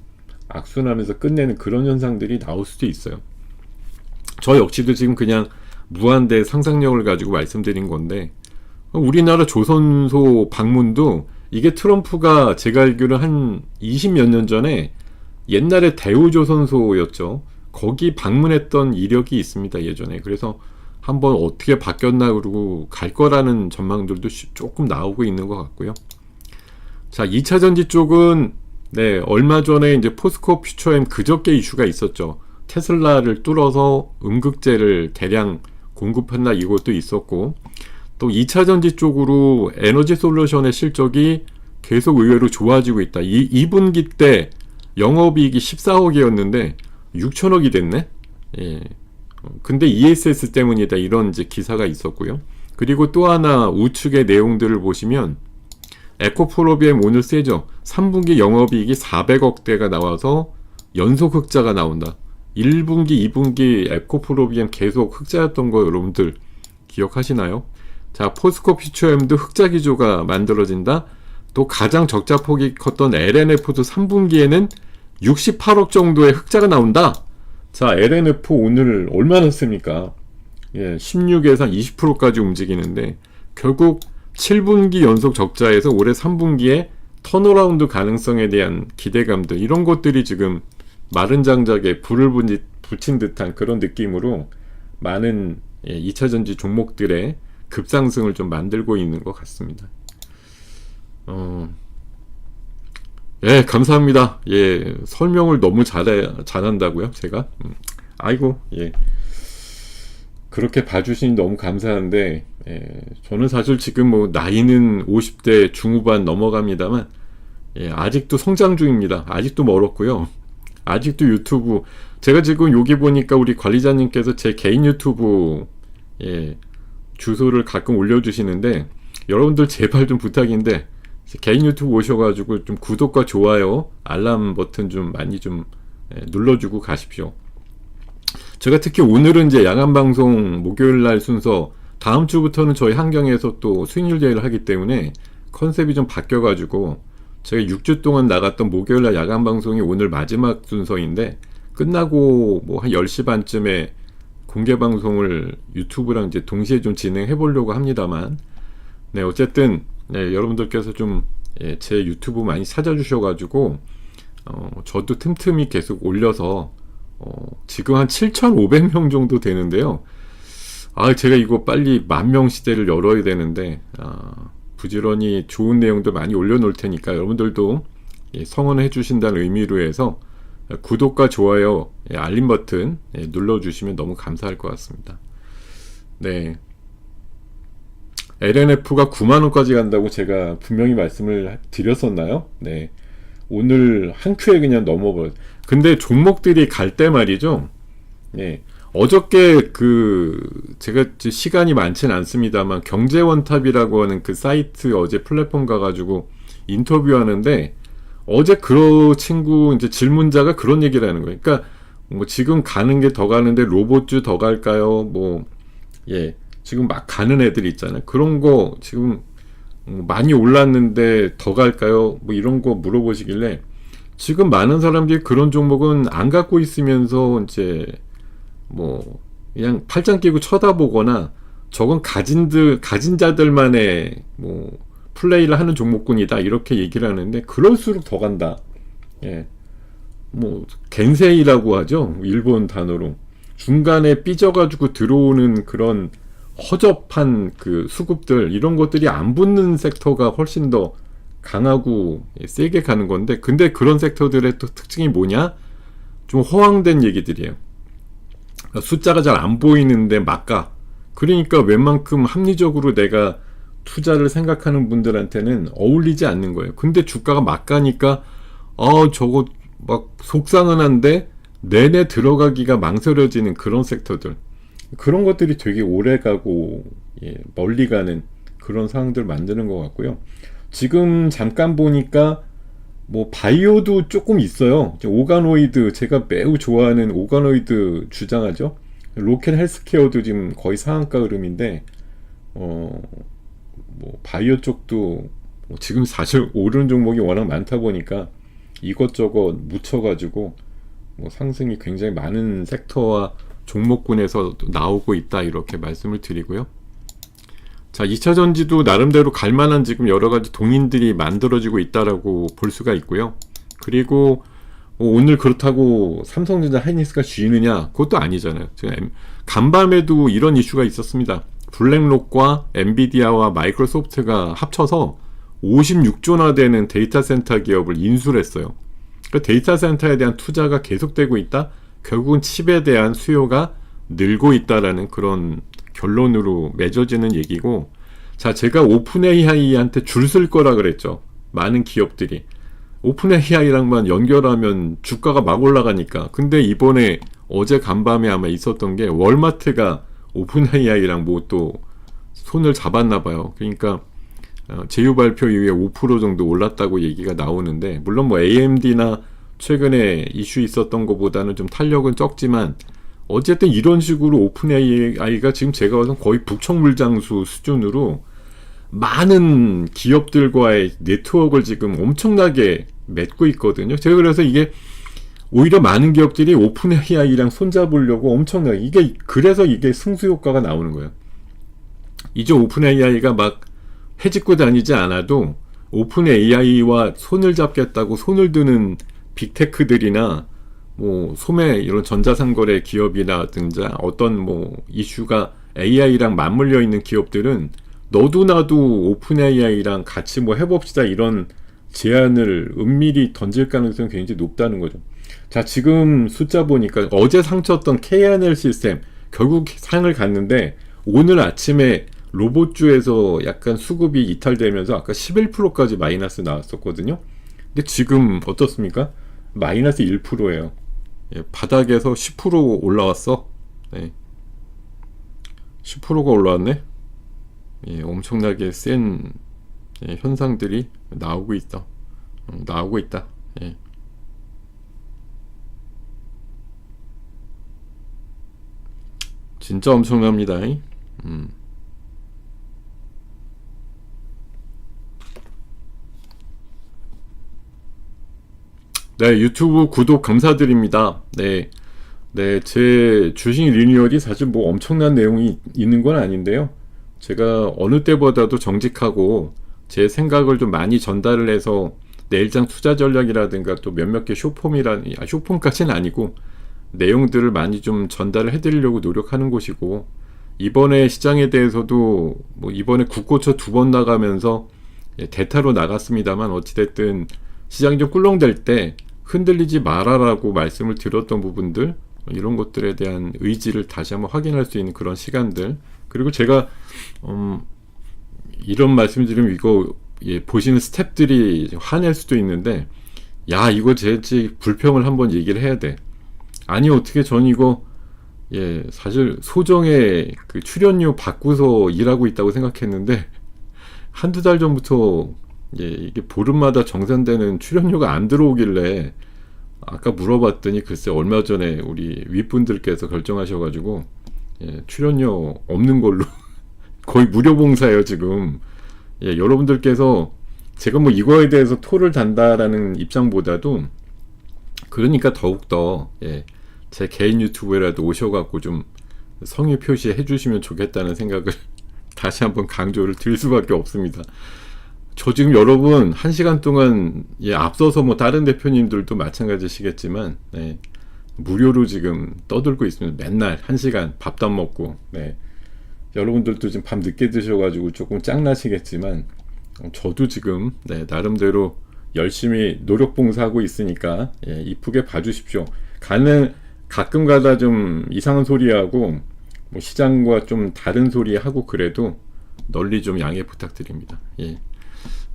S1: 악순하면서 끝내는 그런 현상들이 나올 수도 있어요. 저 역시도 지금 그냥 무한대 상상력을 가지고 말씀드린 건데, 우리나라 조선소 방문도 이게 트럼프가 제가 알기로 한 20몇 년 전에 옛날에 대우조선소였죠. 거기 방문했던 이력이 있습니다, 예전에. 그래서 한번 어떻게 바뀌었나 그러고 갈 거라는 전망들도 조금 나오고 있는 것 같고요. 자, 2차 전지 쪽은 네, 얼마 전에 이제 포스코 퓨처엠 그저께 이슈가 있었죠. 테슬라를 뚫어서 음극재를 대량 공급한다 이것도 있었고, 또 2차 전지 쪽으로 에너지 솔루션의 실적이 계속 의외로 좋아지고 있다. 2분기 때 영업이익이 14억이었는데 6천억이 됐네. 예. 근데 ESS 때문이다 이런 이제 기사가 있었고요. 그리고 또 하나 우측의 내용들을 보시면 에코프로비엠 오늘 세죠. 3분기 영업이익이 400억대가 나와서 연속 흑자가 나온다. 1분기, 2분기 에코프로비엠 계속 흑자였던 거 여러분들 기억하시나요? 자, 포스코 퓨처엠도 흑자 기조가 만들어진다. 또 가장 적자폭이 컸던 LNF도 3분기에는 68억 정도의 흑자가 나온다. 자, LNF 오늘 얼마나 씁니까? 예, 16에서 20%까지 움직이는데 결국 7분기 연속 적자에서 올해 3분기에 턴어라운드 가능성에 대한 기대감들, 이런 것들이 지금 마른 장작에 불을 붙인 듯한 그런 느낌으로 많은 2차전지 종목들의 급상승을 좀 만들고 있는 것 같습니다. 예, 감사합니다. 예, 설명을 너무 잘한다고요, 제가? 아이고, 예. 그렇게 봐주시니 너무 감사한데, 저는 사실 지금 뭐, 나이는 50대 중후반 넘어갑니다만, 아직도 성장 중입니다. 아직도 멀었고요. 아직도 유튜브, 제가 지금 여기 보니까 우리 관리자님께서 제 개인 유튜브, 주소를 가끔 올려주시는데, 여러분들 제발 좀 부탁인데, 개인 유튜브 오셔가지고 좀 구독과 좋아요, 알람 버튼 좀 많이 좀 눌러주고 가십시오. 제가 특히 오늘은 이제 야간 방송 목요일 날 순서, 다음 주부터는 저희 환경에서 또 수익률 제외를 하기 때문에 컨셉이 좀 바뀌어가지고 제가 6주 동안 나갔던 목요일 날 야간 방송이 오늘 마지막 순서인데, 끝나고 뭐 한 10시 반쯤에 공개 방송을 유튜브랑 이제 동시에 좀 진행해 보려고 합니다만, 네, 어쨌든 네, 여러분들께서 좀 제 유튜브 많이 찾아주셔가지고 저도 틈틈이 계속 올려서 지금 한 7,500명 정도 되는데요. 제가 이거 빨리 10,000명 시대를 열어야 되는데, 부지런히 좋은 내용도 많이 올려놓을 테니까 여러분들도 성원해 주신다는 의미로 해서 구독과 좋아요, 알림 버튼 눌러주시면 너무 감사할 것 같습니다. 네. LNF가 9만원까지 간다고 제가 분명히 말씀을 드렸었나요? 네. 오늘 한 큐에 그냥 넘어버렸. 근데 종목들이 갈 때 말이죠. 네. 어저께 제가 시간이 많진 않습니다만, 경제원탑이라고 하는 그 사이트 어제 플랫폼 가가지고 인터뷰하는데, 어제 그 친구 이제 질문자가 그런 얘기를 하는 거예요. 그러니까 뭐 지금 가는 게 더 가는데 로봇주 더 갈까요? 뭐 지금 막 가는 애들 있잖아요. 그런 거 지금 많이 올랐는데 더 갈까요? 뭐 이런 거 물어보시길래, 지금 많은 사람들이 그런 종목은 안 갖고 있으면서 이제 뭐 그냥 팔짱 끼고 쳐다보거나, 저건 가진 자들만의 뭐 플레이를 하는 종목군이다 이렇게 얘기를 하는데, 그럴수록 더 간다. 뭐 겐세이라고 하죠, 일본 단어로. 중간에 삐져가지고 들어오는 그런 허접한 그 수급들, 이런 것들이 안 붙는 섹터가 훨씬 더 강하고 세게 가는 건데, 근데 그런 섹터들의 또 특징이 뭐냐? 좀 허황된 얘기들이에요. 숫자가 잘 안 보이는데 막 가. 그러니까 웬만큼 합리적으로 내가 투자를 생각하는 분들한테는 어울리지 않는 거예요. 근데 주가가 막 가니까 저거 막 속상은 한데 내내 들어가기가 망설여지는 그런 섹터들, 그런 것들이 되게 오래 가고 멀리 가는 그런 상황들 만드는 것 같고요. 지금 잠깐 보니까 뭐 바이오도 조금 있어요. 오가노이드, 제가 매우 좋아하는 오가노이드 주장하죠. 로켓 헬스케어도 지금 거의 상한가 흐름인데, 뭐 바이오 쪽도 지금 사실 오르는 종목이 워낙 많다 보니까 이것저것 묻혀가지고 뭐 상승이 굉장히 많은 섹터와 종목군에서 나오고 있다, 이렇게 말씀을 드리고요. 자, 2차전지도 나름대로 갈만한 지금 여러가지 동인들이 만들어지고 있다라고 볼 수가 있고요. 그리고 오늘 그렇다고 삼성전자 하이닉스가 쉬느냐? 그것도 아니잖아요. 지금 간밤에도 이런 이슈가 있었습니다. 블랙록과 엔비디아와 마이크로소프트가 합쳐서 56조나 되는 데이터 센터 기업을 인수를 했어요. 그러니까 데이터 센터에 대한 투자가 계속되고 있다? 결국은 칩에 대한 수요가 늘고 있다라는 그런 결론으로 맺어지는 얘기고, 자, 제가 오픈 AI한테 줄 쓸 거라 그랬죠. 많은 기업들이 오픈 AI랑만 연결하면 주가가 막 올라가니까. 근데 이번에 어제 간밤에 아마 있었던 게, 월마트가 오픈 AI랑 뭐 또 손을 잡았나 봐요. 그러니까 제휴 발표 이후에 5% 정도 올랐다고 얘기가 나오는데, 물론 뭐 AMD나 최근에 이슈 있었던 것보다는 좀 탄력은 적지만, 어쨌든 이런 식으로 오픈 AI가 지금 제가 봐서 거의 북청물장수 수준으로 많은 기업들과의 네트워크를 지금 엄청나게 맺고 있거든요. 제가 그래서 이게 오히려 많은 기업들이 오픈 AI랑 손잡으려고 엄청나게, 그래서 이게 승수효과가 나오는 거예요. 이제 오픈 AI가 막 해집고 다니지 않아도 오픈 AI와 손을 잡겠다고 손을 드는 빅테크들이나 뭐 소매 이런 전자상거래 기업이라든지 어떤 뭐 이슈가 AI랑 맞물려 있는 기업들은 너도 나도 오픈 AI랑 같이 뭐 해봅시다, 이런 제안을 은밀히 던질 가능성이 굉장히 높다는 거죠. 자, 지금 숫자 보니까 어제 상쳤던 KNL 시스템 결국 상을 갔는데, 오늘 아침에 로봇주에서 약간 수급이 이탈되면서 아까 11%까지 마이너스 나왔었거든요. 근데 지금 어떻습니까? 마이너스 1%예요. 바닥에서 10% 올라왔어. 10%가 올라왔네. 엄청나게 센 현상들이 나오고 있어. 나오고 있다. 예. 진짜 엄청납니다. 네, 유튜브 구독 감사드립니다. 네, 네, 제 주식 리뉴얼이 사실 뭐 엄청난 내용이 있는 건 아닌데요. 제가 어느 때보다도 정직하고 제 생각을 좀 많이 전달을 해서 내일장 투자 전략이라든가 또 몇몇 개 쇼폼까지는 아니고 내용들을 많이 좀 전달을 해드리려고 노력하는 곳이고, 이번에 시장에 대해서도 뭐 이번에 국고쳐 2번 나가면서 대타로 나갔습니다만, 어찌됐든 시장이 좀 꿀렁댈 때 흔들리지 말아라고 말씀을 드렸던 부분들, 이런 것들에 대한 의지를 다시 한번 확인할 수 있는 그런 시간들. 그리고 제가 이런 말씀 드리면 이거 보시는 스탭들이 화낼 수도 있는데, 야, 이거 제 불평을 한번 얘기를 해야 돼. 아니, 어떻게 전 이거 사실 소정의 그 출연료 받고서 일하고 있다고 생각했는데, 한두 달 전부터 이게 보름마다 정산되는 출연료가 안 들어오길래 아까 물어봤더니 글쎄 얼마 전에 우리 윗분들께서 결정하셔가지고 출연료 없는 걸로 거의 무료 봉사예요 지금. 여러분들께서 제가 뭐 이거에 대해서 토를 단다라는 입장보다도, 그러니까 더욱더 제 개인 유튜브에라도 오셔갖고 좀 성의 표시해 주시면 좋겠다는 생각을 다시 한번 강조를 드릴 수밖에 없습니다. 저 지금 여러분 1시간 동안 앞서서 뭐 다른 대표님들도 마찬가지시겠지만 무료로 지금 떠들고 있습니다. 맨날 1시간 밥도 안 먹고. 여러분들도 지금 밤 늦게 드셔가지고 조금 짱나시겠지만 저도 지금 나름대로 열심히 노력 봉사하고 있으니까 이쁘게 봐주십시오. 가끔 가다 좀 이상한 소리하고 뭐 시장과 좀 다른 소리 하고 그래도 널리 좀 양해 부탁드립니다.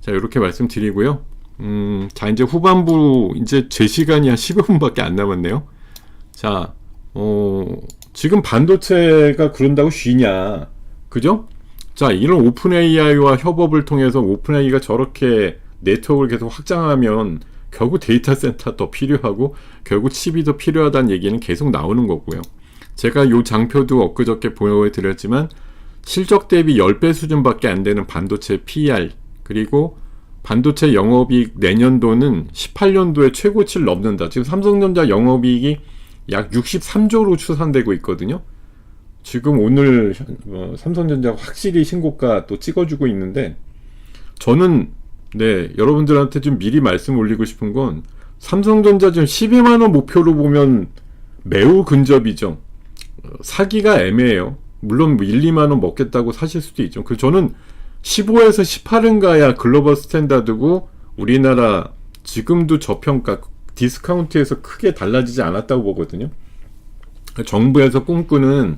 S1: 자, 이렇게 말씀드리고요. 자, 이제 후반부, 이제 제 시간이 한 10여 분밖에 안 남았네요. 자, 지금 반도체가 그런다고 쉬냐. 그죠? 자, 이런 오픈 AI와 협업을 통해서 오픈 AI가 저렇게 네트워크를 계속 확장하면 결국 데이터 센터 더 필요하고 결국 칩이 더 필요하다는 얘기는 계속 나오는 거고요. 제가 요 장표도 엊그저께 보여드렸지만 실적 대비 10배 수준밖에 안 되는 반도체 PER, 그리고 반도체 영업이익 내년도는 18년도에 최고치를 넘는다. 지금 삼성전자 영업이익이 약 63조로 추산되고 있거든요. 지금 오늘 삼성전자가 확실히 신고가 또 찍어주고 있는데, 저는 여러분들한테 좀 미리 말씀 올리고 싶은 건 삼성전자 지금 12만원 목표로 보면 매우 근접이죠. 사기가 애매해요. 물론 1, 2만원 먹겠다고 사실 수도 있죠. 저는 15에서 18은 가야 글로벌 스탠다드고 우리나라 지금도 저평가 디스카운트에서 크게 달라지지 않았다고 보거든요. 정부에서 꿈꾸는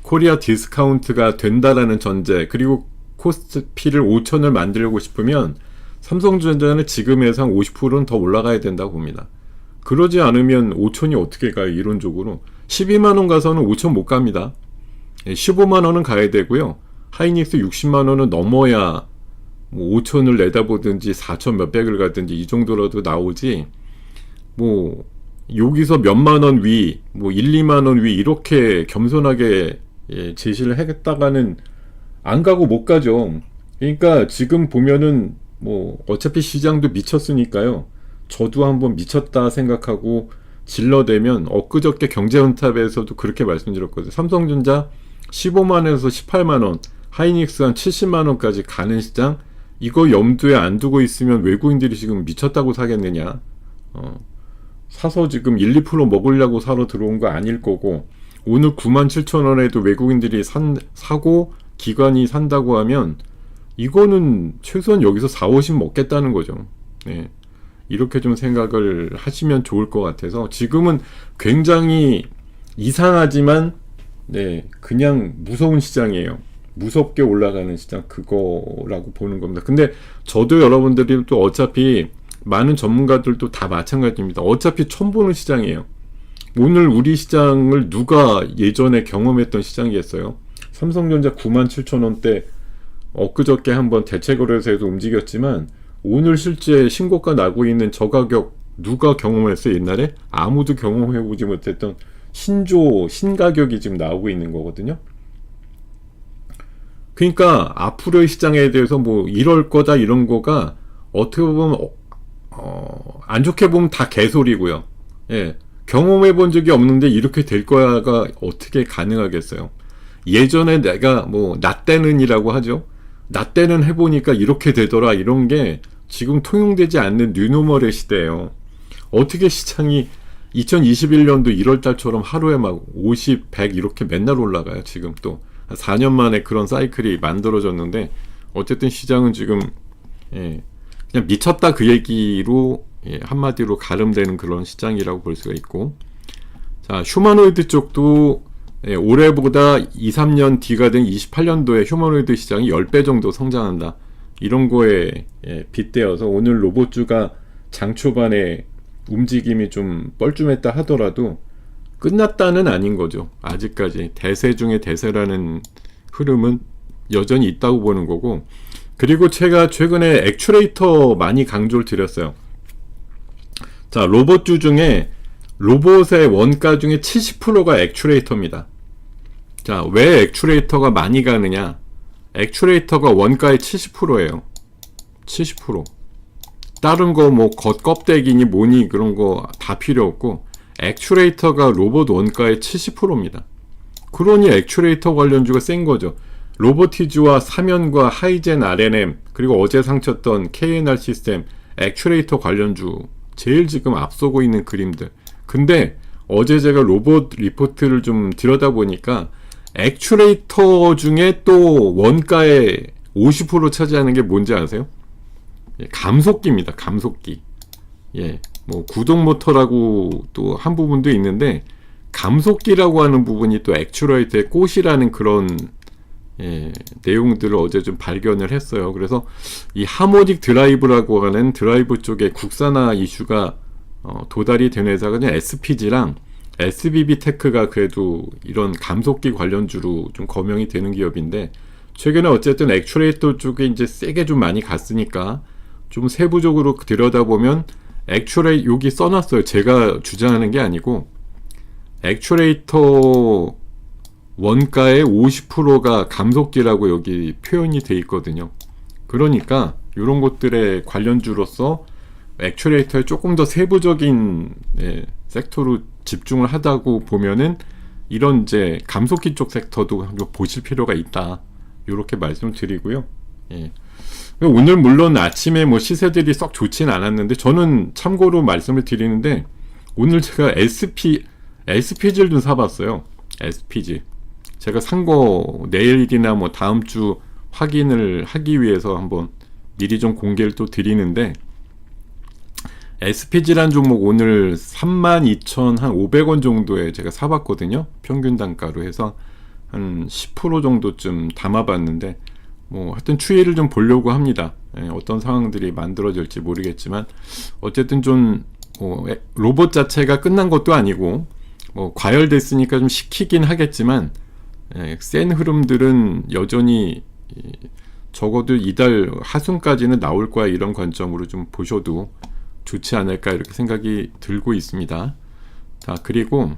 S1: 코리아 디스카운트가 된다라는 전제, 그리고 코스피를 5천을 만들고 싶으면 삼성전자는 지금에서 한 50%는 더 올라가야 된다고 봅니다. 그러지 않으면 5천이 어떻게 가요? 이론적으로 12만원 가서는 5천 못 갑니다. 15만원은 가야 되고요. 하이닉스 60만원은 넘어야 뭐 5천을 내다보든지 4천 몇백을 가든지 이 정도라도 나오지, 뭐 여기서 몇만원 위, 뭐 1, 2만원 위 이렇게 겸손하게 제시를 하겠다가는 안 가고 못 가죠. 그러니까 지금 보면은 뭐 어차피 시장도 미쳤으니까요. 저도 한번 미쳤다 생각하고 질러대면, 엊그저께 경제헌탑에서도 그렇게 말씀드렸거든요. 삼성전자 15만원에서 18만원, 하이닉스 한 70만원까지 가는 시장, 이거 염두에 안 두고 있으면 외국인들이 지금 미쳤다고 사겠느냐. 사서 지금 1, 2% 먹으려고 사러 들어온 거 아닐 거고, 오늘 97,000원에도 외국인들이 사고 기관이 산다고 하면 이거는 최소한 여기서 4, 50 먹겠다는 거죠. 이렇게 좀 생각을 하시면 좋을 것 같아서, 지금은 굉장히 이상하지만 그냥 무서운 시장이에요. 무섭게 올라가는 시장, 그거라고 보는 겁니다. 근데 저도 여러분들이 또 어차피 많은 전문가들도 다 마찬가지입니다. 어차피 처음 보는 시장이에요. 오늘 우리 시장을 누가 예전에 경험했던 시장이겠어요? 삼성전자 97,000원대 엊그저께 한번 대체거래소에서 움직였지만 오늘 실제 신고가 나고 있는 저가격 누가 경험했어요? 옛날에 아무도 경험해보지 못했던 신가격이 지금 나오고 있는 거거든요. 그러니까 앞으로의 시장에 대해서 뭐 이럴 거다 이런 거가 어떻게 보면 안 좋게 보면 다 개소리고요. 예, 경험해 본 적이 없는데 이렇게 될 거야가 어떻게 가능하겠어요? 예전에 내가 뭐 나 때는이라고 하죠. 나 때는 해보니까 이렇게 되더라 이런 게 지금 통용되지 않는 뉴노멀의 시대예요. 어떻게 시장이 2021년도 1월달처럼 하루에 막 50, 100 이렇게 맨날 올라가요. 지금 또 4년 만에 그런 사이클이 만들어졌는데 어쨌든 시장은 지금 그냥 미쳤다 그 얘기로 한마디로 가름되는 그런 시장이라고 볼 수가 있고, 자 휴머노이드 쪽도 올해보다 2, 3년 뒤가 된 28년도에 휴머노이드 시장이 10배 정도 성장한다. 이런 거에 빗대어서 오늘 로봇주가 장 초반에 움직임이 좀 뻘쭘했다 하더라도 끝났다는 아닌 거죠. 아직까지 대세 중에 대세라는 흐름은 여전히 있다고 보는 거고, 그리고 제가 최근에 액추레이터 많이 강조를 드렸어요. 자, 로봇주 중에 로봇의 원가 중에 70%가 액추레이터입니다. 자, 왜 액추레이터가 많이 가느냐? 액추레이터가 원가의 70%예요. 70%. 다른 거 뭐 겉껍데기니 뭐니 그런 거 다 필요 없고 액추레이터가 로봇 원가의 70%입니다. 그러니 액추레이터 관련주가 센 거죠. 로보티즈와 사면과 하이젠 R&M 그리고 어제 상쳤던 KNR 시스템 액추레이터 관련주 제일 지금 앞서고 있는 그림들. 근데 어제 제가 로봇 리포트를 좀 들여다보니까 액추레이터 중에 또 원가의 50% 차지하는 게 뭔지 아세요? 감속기입니다. 감속기. 뭐 구동 모터라고 또 한 부분도 있는데 감속기라고 하는 부분이 또 액추레이터의 꽃이라는 그런 내용들을 어제 좀 발견을 했어요. 그래서 이 하모닉 드라이브라고 하는 드라이브 쪽에 국산화 이슈가 도달이 된 회사가 그냥 SPG랑 SBB 테크가 그래도 이런 감속기 관련주로 좀 거명이 되는 기업인데, 최근에 어쨌든 액추레이터 쪽에 이제 세게 좀 많이 갔으니까 좀 세부적으로 들여다보면 여기 써놨어요. 제가 주장하는 게 아니고 액추레이터 원가의 50%가 감속기라고 여기 표현이 돼 있거든요. 그러니까 이런 것들의 관련주로서 액추레이터에 조금 더 세부적인 섹터로 집중을 하다고 보면은 이런 이제 감속기 쪽 섹터도 보실 필요가 있다. 이렇게 말씀을 드리고요. 오늘 물론 아침에 뭐 시세들이 썩 좋진 않았는데 저는 참고로 말씀을 드리는데 오늘 제가 SPG를 좀 사봤어요. SPG. 제가 산 거 내일이나 뭐 다음 주 확인을 하기 위해서 한번 미리 좀 공개를 또 드리는데, SPG란 종목 오늘 32,500원 정도에 제가 사봤거든요. 평균 단가로 해서 한 10% 정도쯤 담아봤는데 뭐 하여튼 추이를 좀 보려고 합니다. 어떤 상황들이 만들어질지 모르겠지만 어쨌든 좀 로봇 자체가 끝난 것도 아니고 뭐 과열됐으니까 좀 식히긴 하겠지만 센 흐름들은 여전히 적어도 이달 하순까지는 나올 거야, 이런 관점으로 좀 보셔도 좋지 않을까 이렇게 생각이 들고 있습니다. 자, 그리고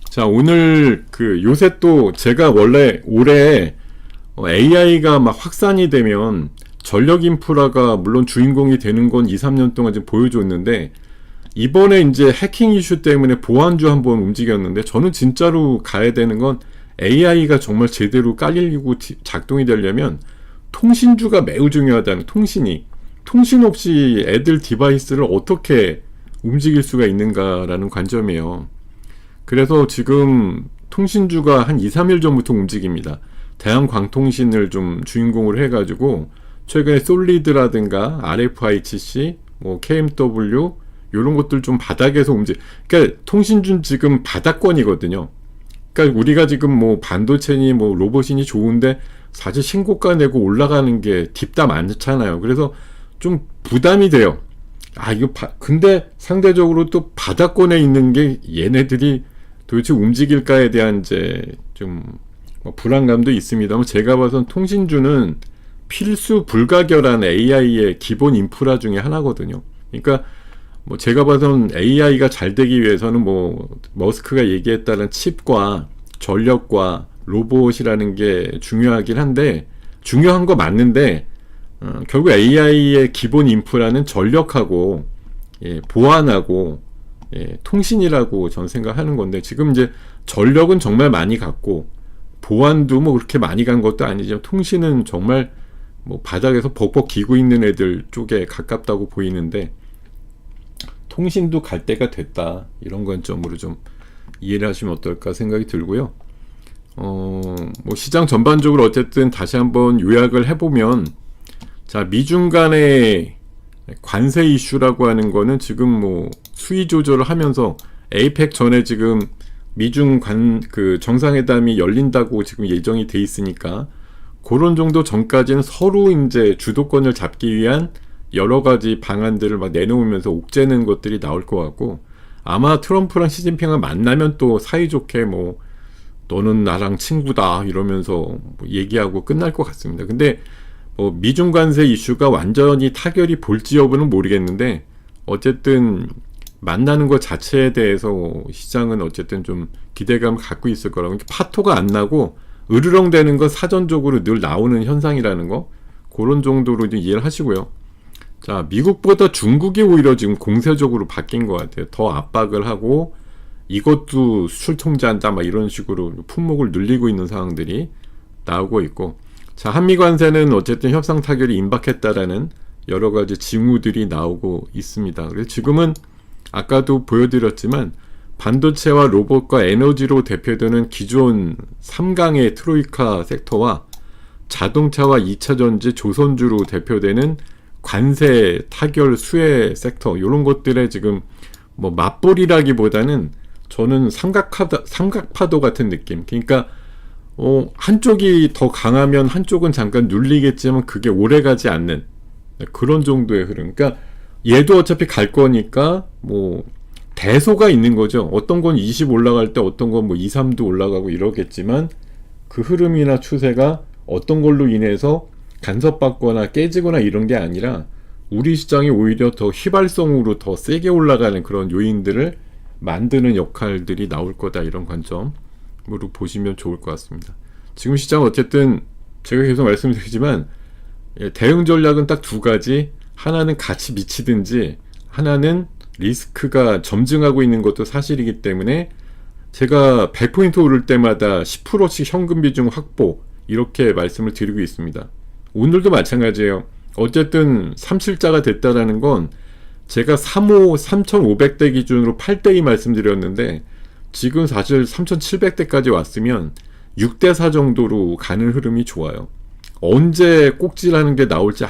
S1: 자, 오늘 요새 또 제가 원래 올해 AI가 막 확산이 되면 전력 인프라가 물론 주인공이 되는 건 2, 3년 동안 좀 보여줬는데, 이번에 이제 해킹 이슈 때문에 보안주 한번 움직였는데, 저는 진짜로 가야 되는 건 AI가 정말 제대로 깔리고 작동이 되려면 통신주가 매우 중요하다는, 통신 없이 애들 디바이스를 어떻게 움직일 수가 있는가라는 관점이에요. 그래서 지금 통신주가 한 2, 3일 전부터 움직입니다. 대한광통신을 좀 주인공으로 해가지고 최근에 솔리드라든가 RFICC, 뭐 KMW 이런 것들 좀 바닥에서 그러니까 통신주는 지금 바닥권이거든요. 그러니까 우리가 지금 뭐 반도체니 뭐 로봇이니 좋은데 사실 신고가 내고 올라가는 게 딥다 많잖아요. 그래서 좀 부담이 돼요. 이거 근데 상대적으로 또 바닥권에 있는 게 얘네들이 도대체 움직일까에 대한 이제 좀 불안감도 있습니다만, 제가 봐선 통신주는 필수 불가결한 AI의 기본 인프라 중에 하나거든요. 그러니까 뭐 제가 봐선 AI가 잘 되기 위해서는 뭐 머스크가 얘기했다는 칩과 전력과 로봇이라는 게 중요하긴 한데, 중요한 거 맞는데 결국 AI의 기본 인프라는 전력하고 보안하고 통신이라고 저는 생각하는 건데, 지금 이제 전력은 정말 많이 갔고 보안도 뭐 그렇게 많이 간 것도 아니지만 통신은 정말 뭐 바닥에서 벅벅 기고 있는 애들 쪽에 가깝다고 보이는데, 통신도 갈 때가 됐다, 이런 관점으로 좀 이해를 하시면 어떨까 생각이 들고요. 뭐 시장 전반적으로 어쨌든 다시 한번 요약을 해보면, 자, 미중 간의 관세 이슈라고 하는 거는 지금 뭐 수위 조절을 하면서 에이펙 전에 지금 미중 그 정상회담이 열린다고 지금 예정이 돼 있으니까, 그런 정도 전까지는 서로 이제 주도권을 잡기 위한 여러 가지 방안들을 막 내놓으면서 옥죄는 것들이 나올 것 같고, 아마 트럼프랑 시진핑을 만나면 또 사이좋게 뭐 너는 나랑 친구다 이러면서 뭐 얘기하고 끝날 것 같습니다. 근데 뭐 미중 관세 이슈가 완전히 타결이 볼지 여부는 모르겠는데, 어쨌든 만나는 것 자체에 대해서 시장은 어쨌든 좀 기대감을 갖고 있을 거라고. 파토가 안 나고 으르렁대는 건 사전적으로 늘 나오는 현상이라는 거, 그런 정도로 좀 이해를 하시고요. 자, 미국보다 중국이 오히려 지금 공세적으로 바뀐 것 같아요. 더 압박을 하고 이것도 수출 통제한다 막 이런 식으로 품목을 늘리고 있는 상황들이 나오고 있고, 자, 한미 관세는 어쨌든 협상 타결이 임박했다라는 여러 가지 징후들이 나오고 있습니다. 그래서 지금은 아까도 보여드렸지만 반도체와 로봇과 에너지로 대표되는 기존 3강의 트로이카 섹터와 자동차와 2차전지, 조선주로 대표되는 관세 타결 수혜 섹터, 이런 것들의 지금 뭐 맞벌이라기보다는 저는 삼각파도 같은 느낌. 그러니까 한쪽이 더 강하면 한쪽은 잠깐 눌리겠지만 그게 오래가지 않는 그런 정도의 흐름. 그러니까 얘도 어차피 갈 거니까 뭐 대소가 있는 거죠. 어떤 건 20 올라갈 때 어떤 건 뭐 2, 3도 올라가고 이러겠지만, 그 흐름이나 추세가 어떤 걸로 인해서 간섭받거나 깨지거나 이런 게 아니라 우리 시장이 오히려 더 휘발성으로 더 세게 올라가는 그런 요인들을 만드는 역할들이 나올 거다, 이런 관점으로 보시면 좋을 것 같습니다. 지금 시장은 어쨌든 제가 계속 말씀드리지만 대응 전략은 딱 두 가지. 하나는 같이 미치든지, 하나는 리스크가 점증하고 있는 것도 사실이기 때문에 제가 100포인트 오를 때마다 10%씩 현금 비중 확보, 이렇게 말씀을 드리고 있습니다. 오늘도 마찬가지예요. 어쨌든 3실자가 됐다라는 건 제가 3,500대 기준으로 8대2 말씀드렸는데, 지금 사실 3,700대까지 왔으면 6대4 정도로 가는 흐름이 좋아요. 언제 꼭지라는 게 나올지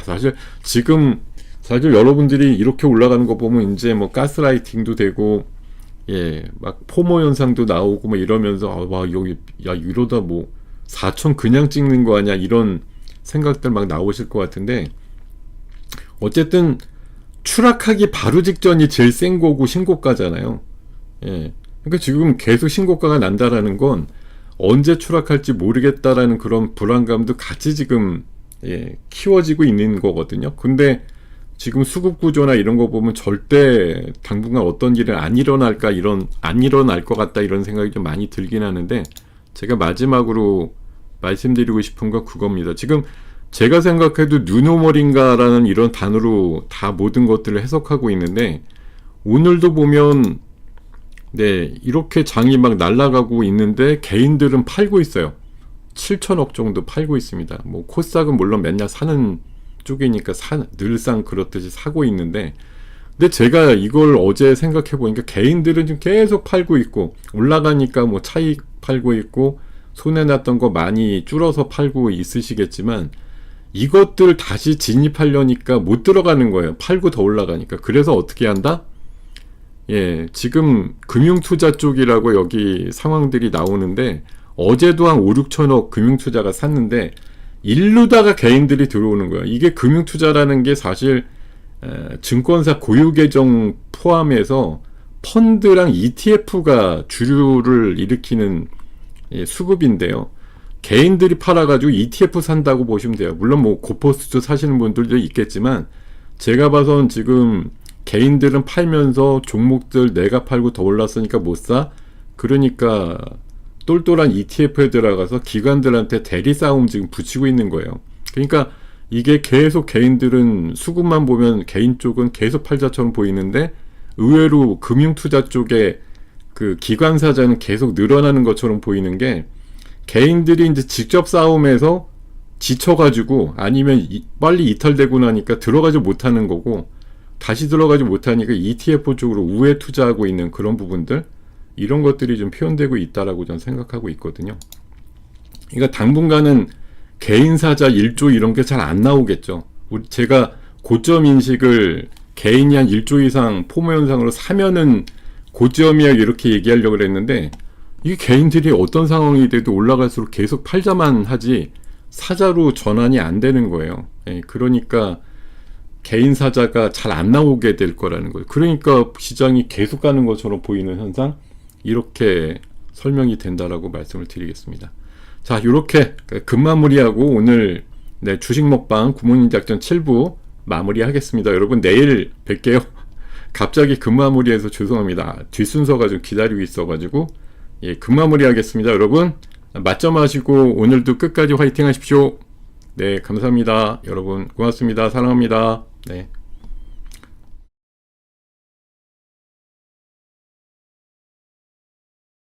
S1: 사실 여러분들이 이렇게 올라가는 거 보면 이제 뭐 가스라이팅도 되고 막 포모 현상도 나오고 뭐 이러면서 와, 여기 야 이러다 뭐 4천 그냥 찍는 거 아니야, 이런 생각들 막 나오실 것 같은데, 어쨌든 추락하기 바로 직전이 제일 센 거고 신고가잖아요. 그러니까 지금 계속 신고가가 난다라는 건 언제 추락할지 모르겠다라는 그런 불안감도 같이 지금 키워지고 있는 거거든요. 근데 지금 수급 구조나 이런 거 보면 절대 당분간 어떤 일은 안 일어날 것 같다, 이런 생각이 좀 많이 들긴 하는데, 제가 마지막으로 말씀드리고 싶은 건 그겁니다. 지금 제가 생각해도 뉴노멀인가라는 이런 단어로 다 모든 것들을 해석하고 있는데, 오늘도 보면 이렇게 장이 막 날아가고 있는데 개인들은 팔고 있어요. 7천억 정도 팔고 있습니다. 뭐 코스닥은 물론 맨날 사는 쪽이니까 늘상 그렇듯이 사고 있는데, 근데 제가 이걸 어제 생각해 보니까 개인들은 지금 계속 팔고 있고, 올라가니까 뭐 차익 팔고 있고, 손해났던 거 많이 줄어서 팔고 있으시겠지만, 이것들 다시 진입하려니까 못 들어가는 거예요. 팔고 더 올라가니까. 그래서 어떻게 한다? 지금 금융투자 쪽이라고 여기 상황들이 나오는데, 어제도 한 5, 6천억 금융투자가 샀는데 일루다가 개인들이 들어오는 거야. 이게 금융투자라는 게 사실 증권사 고유계정 포함해서 펀드랑 ETF가 주류를 일으키는 수급인데요. 개인들이 팔아가지고 ETF 산다고 보시면 돼요. 물론 뭐 고포스트 사시는 분들도 있겠지만 제가 봐선 지금 개인들은 팔면서 종목들 내가 팔고 더 올랐으니까 못 사. 그러니까 똘똘한 ETF에 들어가서 기관들한테 대리 싸움 지금 붙이고 있는 거예요. 그러니까 이게 계속 개인들은 수급만 보면 개인 쪽은 계속 팔자처럼 보이는데 의외로 금융투자 쪽에 그 기관사자는 계속 늘어나는 것처럼 보이는 게 개인들이 이제 직접 싸움에서 지쳐가지고 아니면 빨리 이탈되고 나니까 들어가지 못하는 거고 다시 들어가지 못하니까 ETF 쪽으로 우회 투자하고 있는 그런 부분들 이런 것들이 좀 표현되고 있다라고 저는 생각하고 있거든요. 그러니까 당분간은 개인사자 1조 이런 게 잘 안 나오겠죠. 제가 고점 인식을 개인이 한 1조 이상 포모 현상으로 사면은 고점이야 이렇게 얘기하려고 그랬는데 이게 개인들이 어떤 상황이 돼도 올라갈수록 계속 팔자만 하지 사자로 전환이 안 되는 거예요. 그러니까 개인 사자가 잘 안 나오게 될 거라는 거예요. 그러니까 시장이 계속 가는 것처럼 보이는 현상 이렇게 설명이 된다라고 말씀을 드리겠습니다. 자, 이렇게 급마무리하고 오늘 주식 먹방 구몬님 작전 7부 마무리하겠습니다. 여러분 내일 뵐게요. 갑자기 급마무리해서 죄송합니다. 뒷순서가 좀 기다리고 있어가지고 급마무리하겠습니다. 여러분 맞점하시고 오늘도 끝까지 화이팅 하십시오. 네, 감사합니다. 여러분 고맙습니다. 사랑합니다. 네.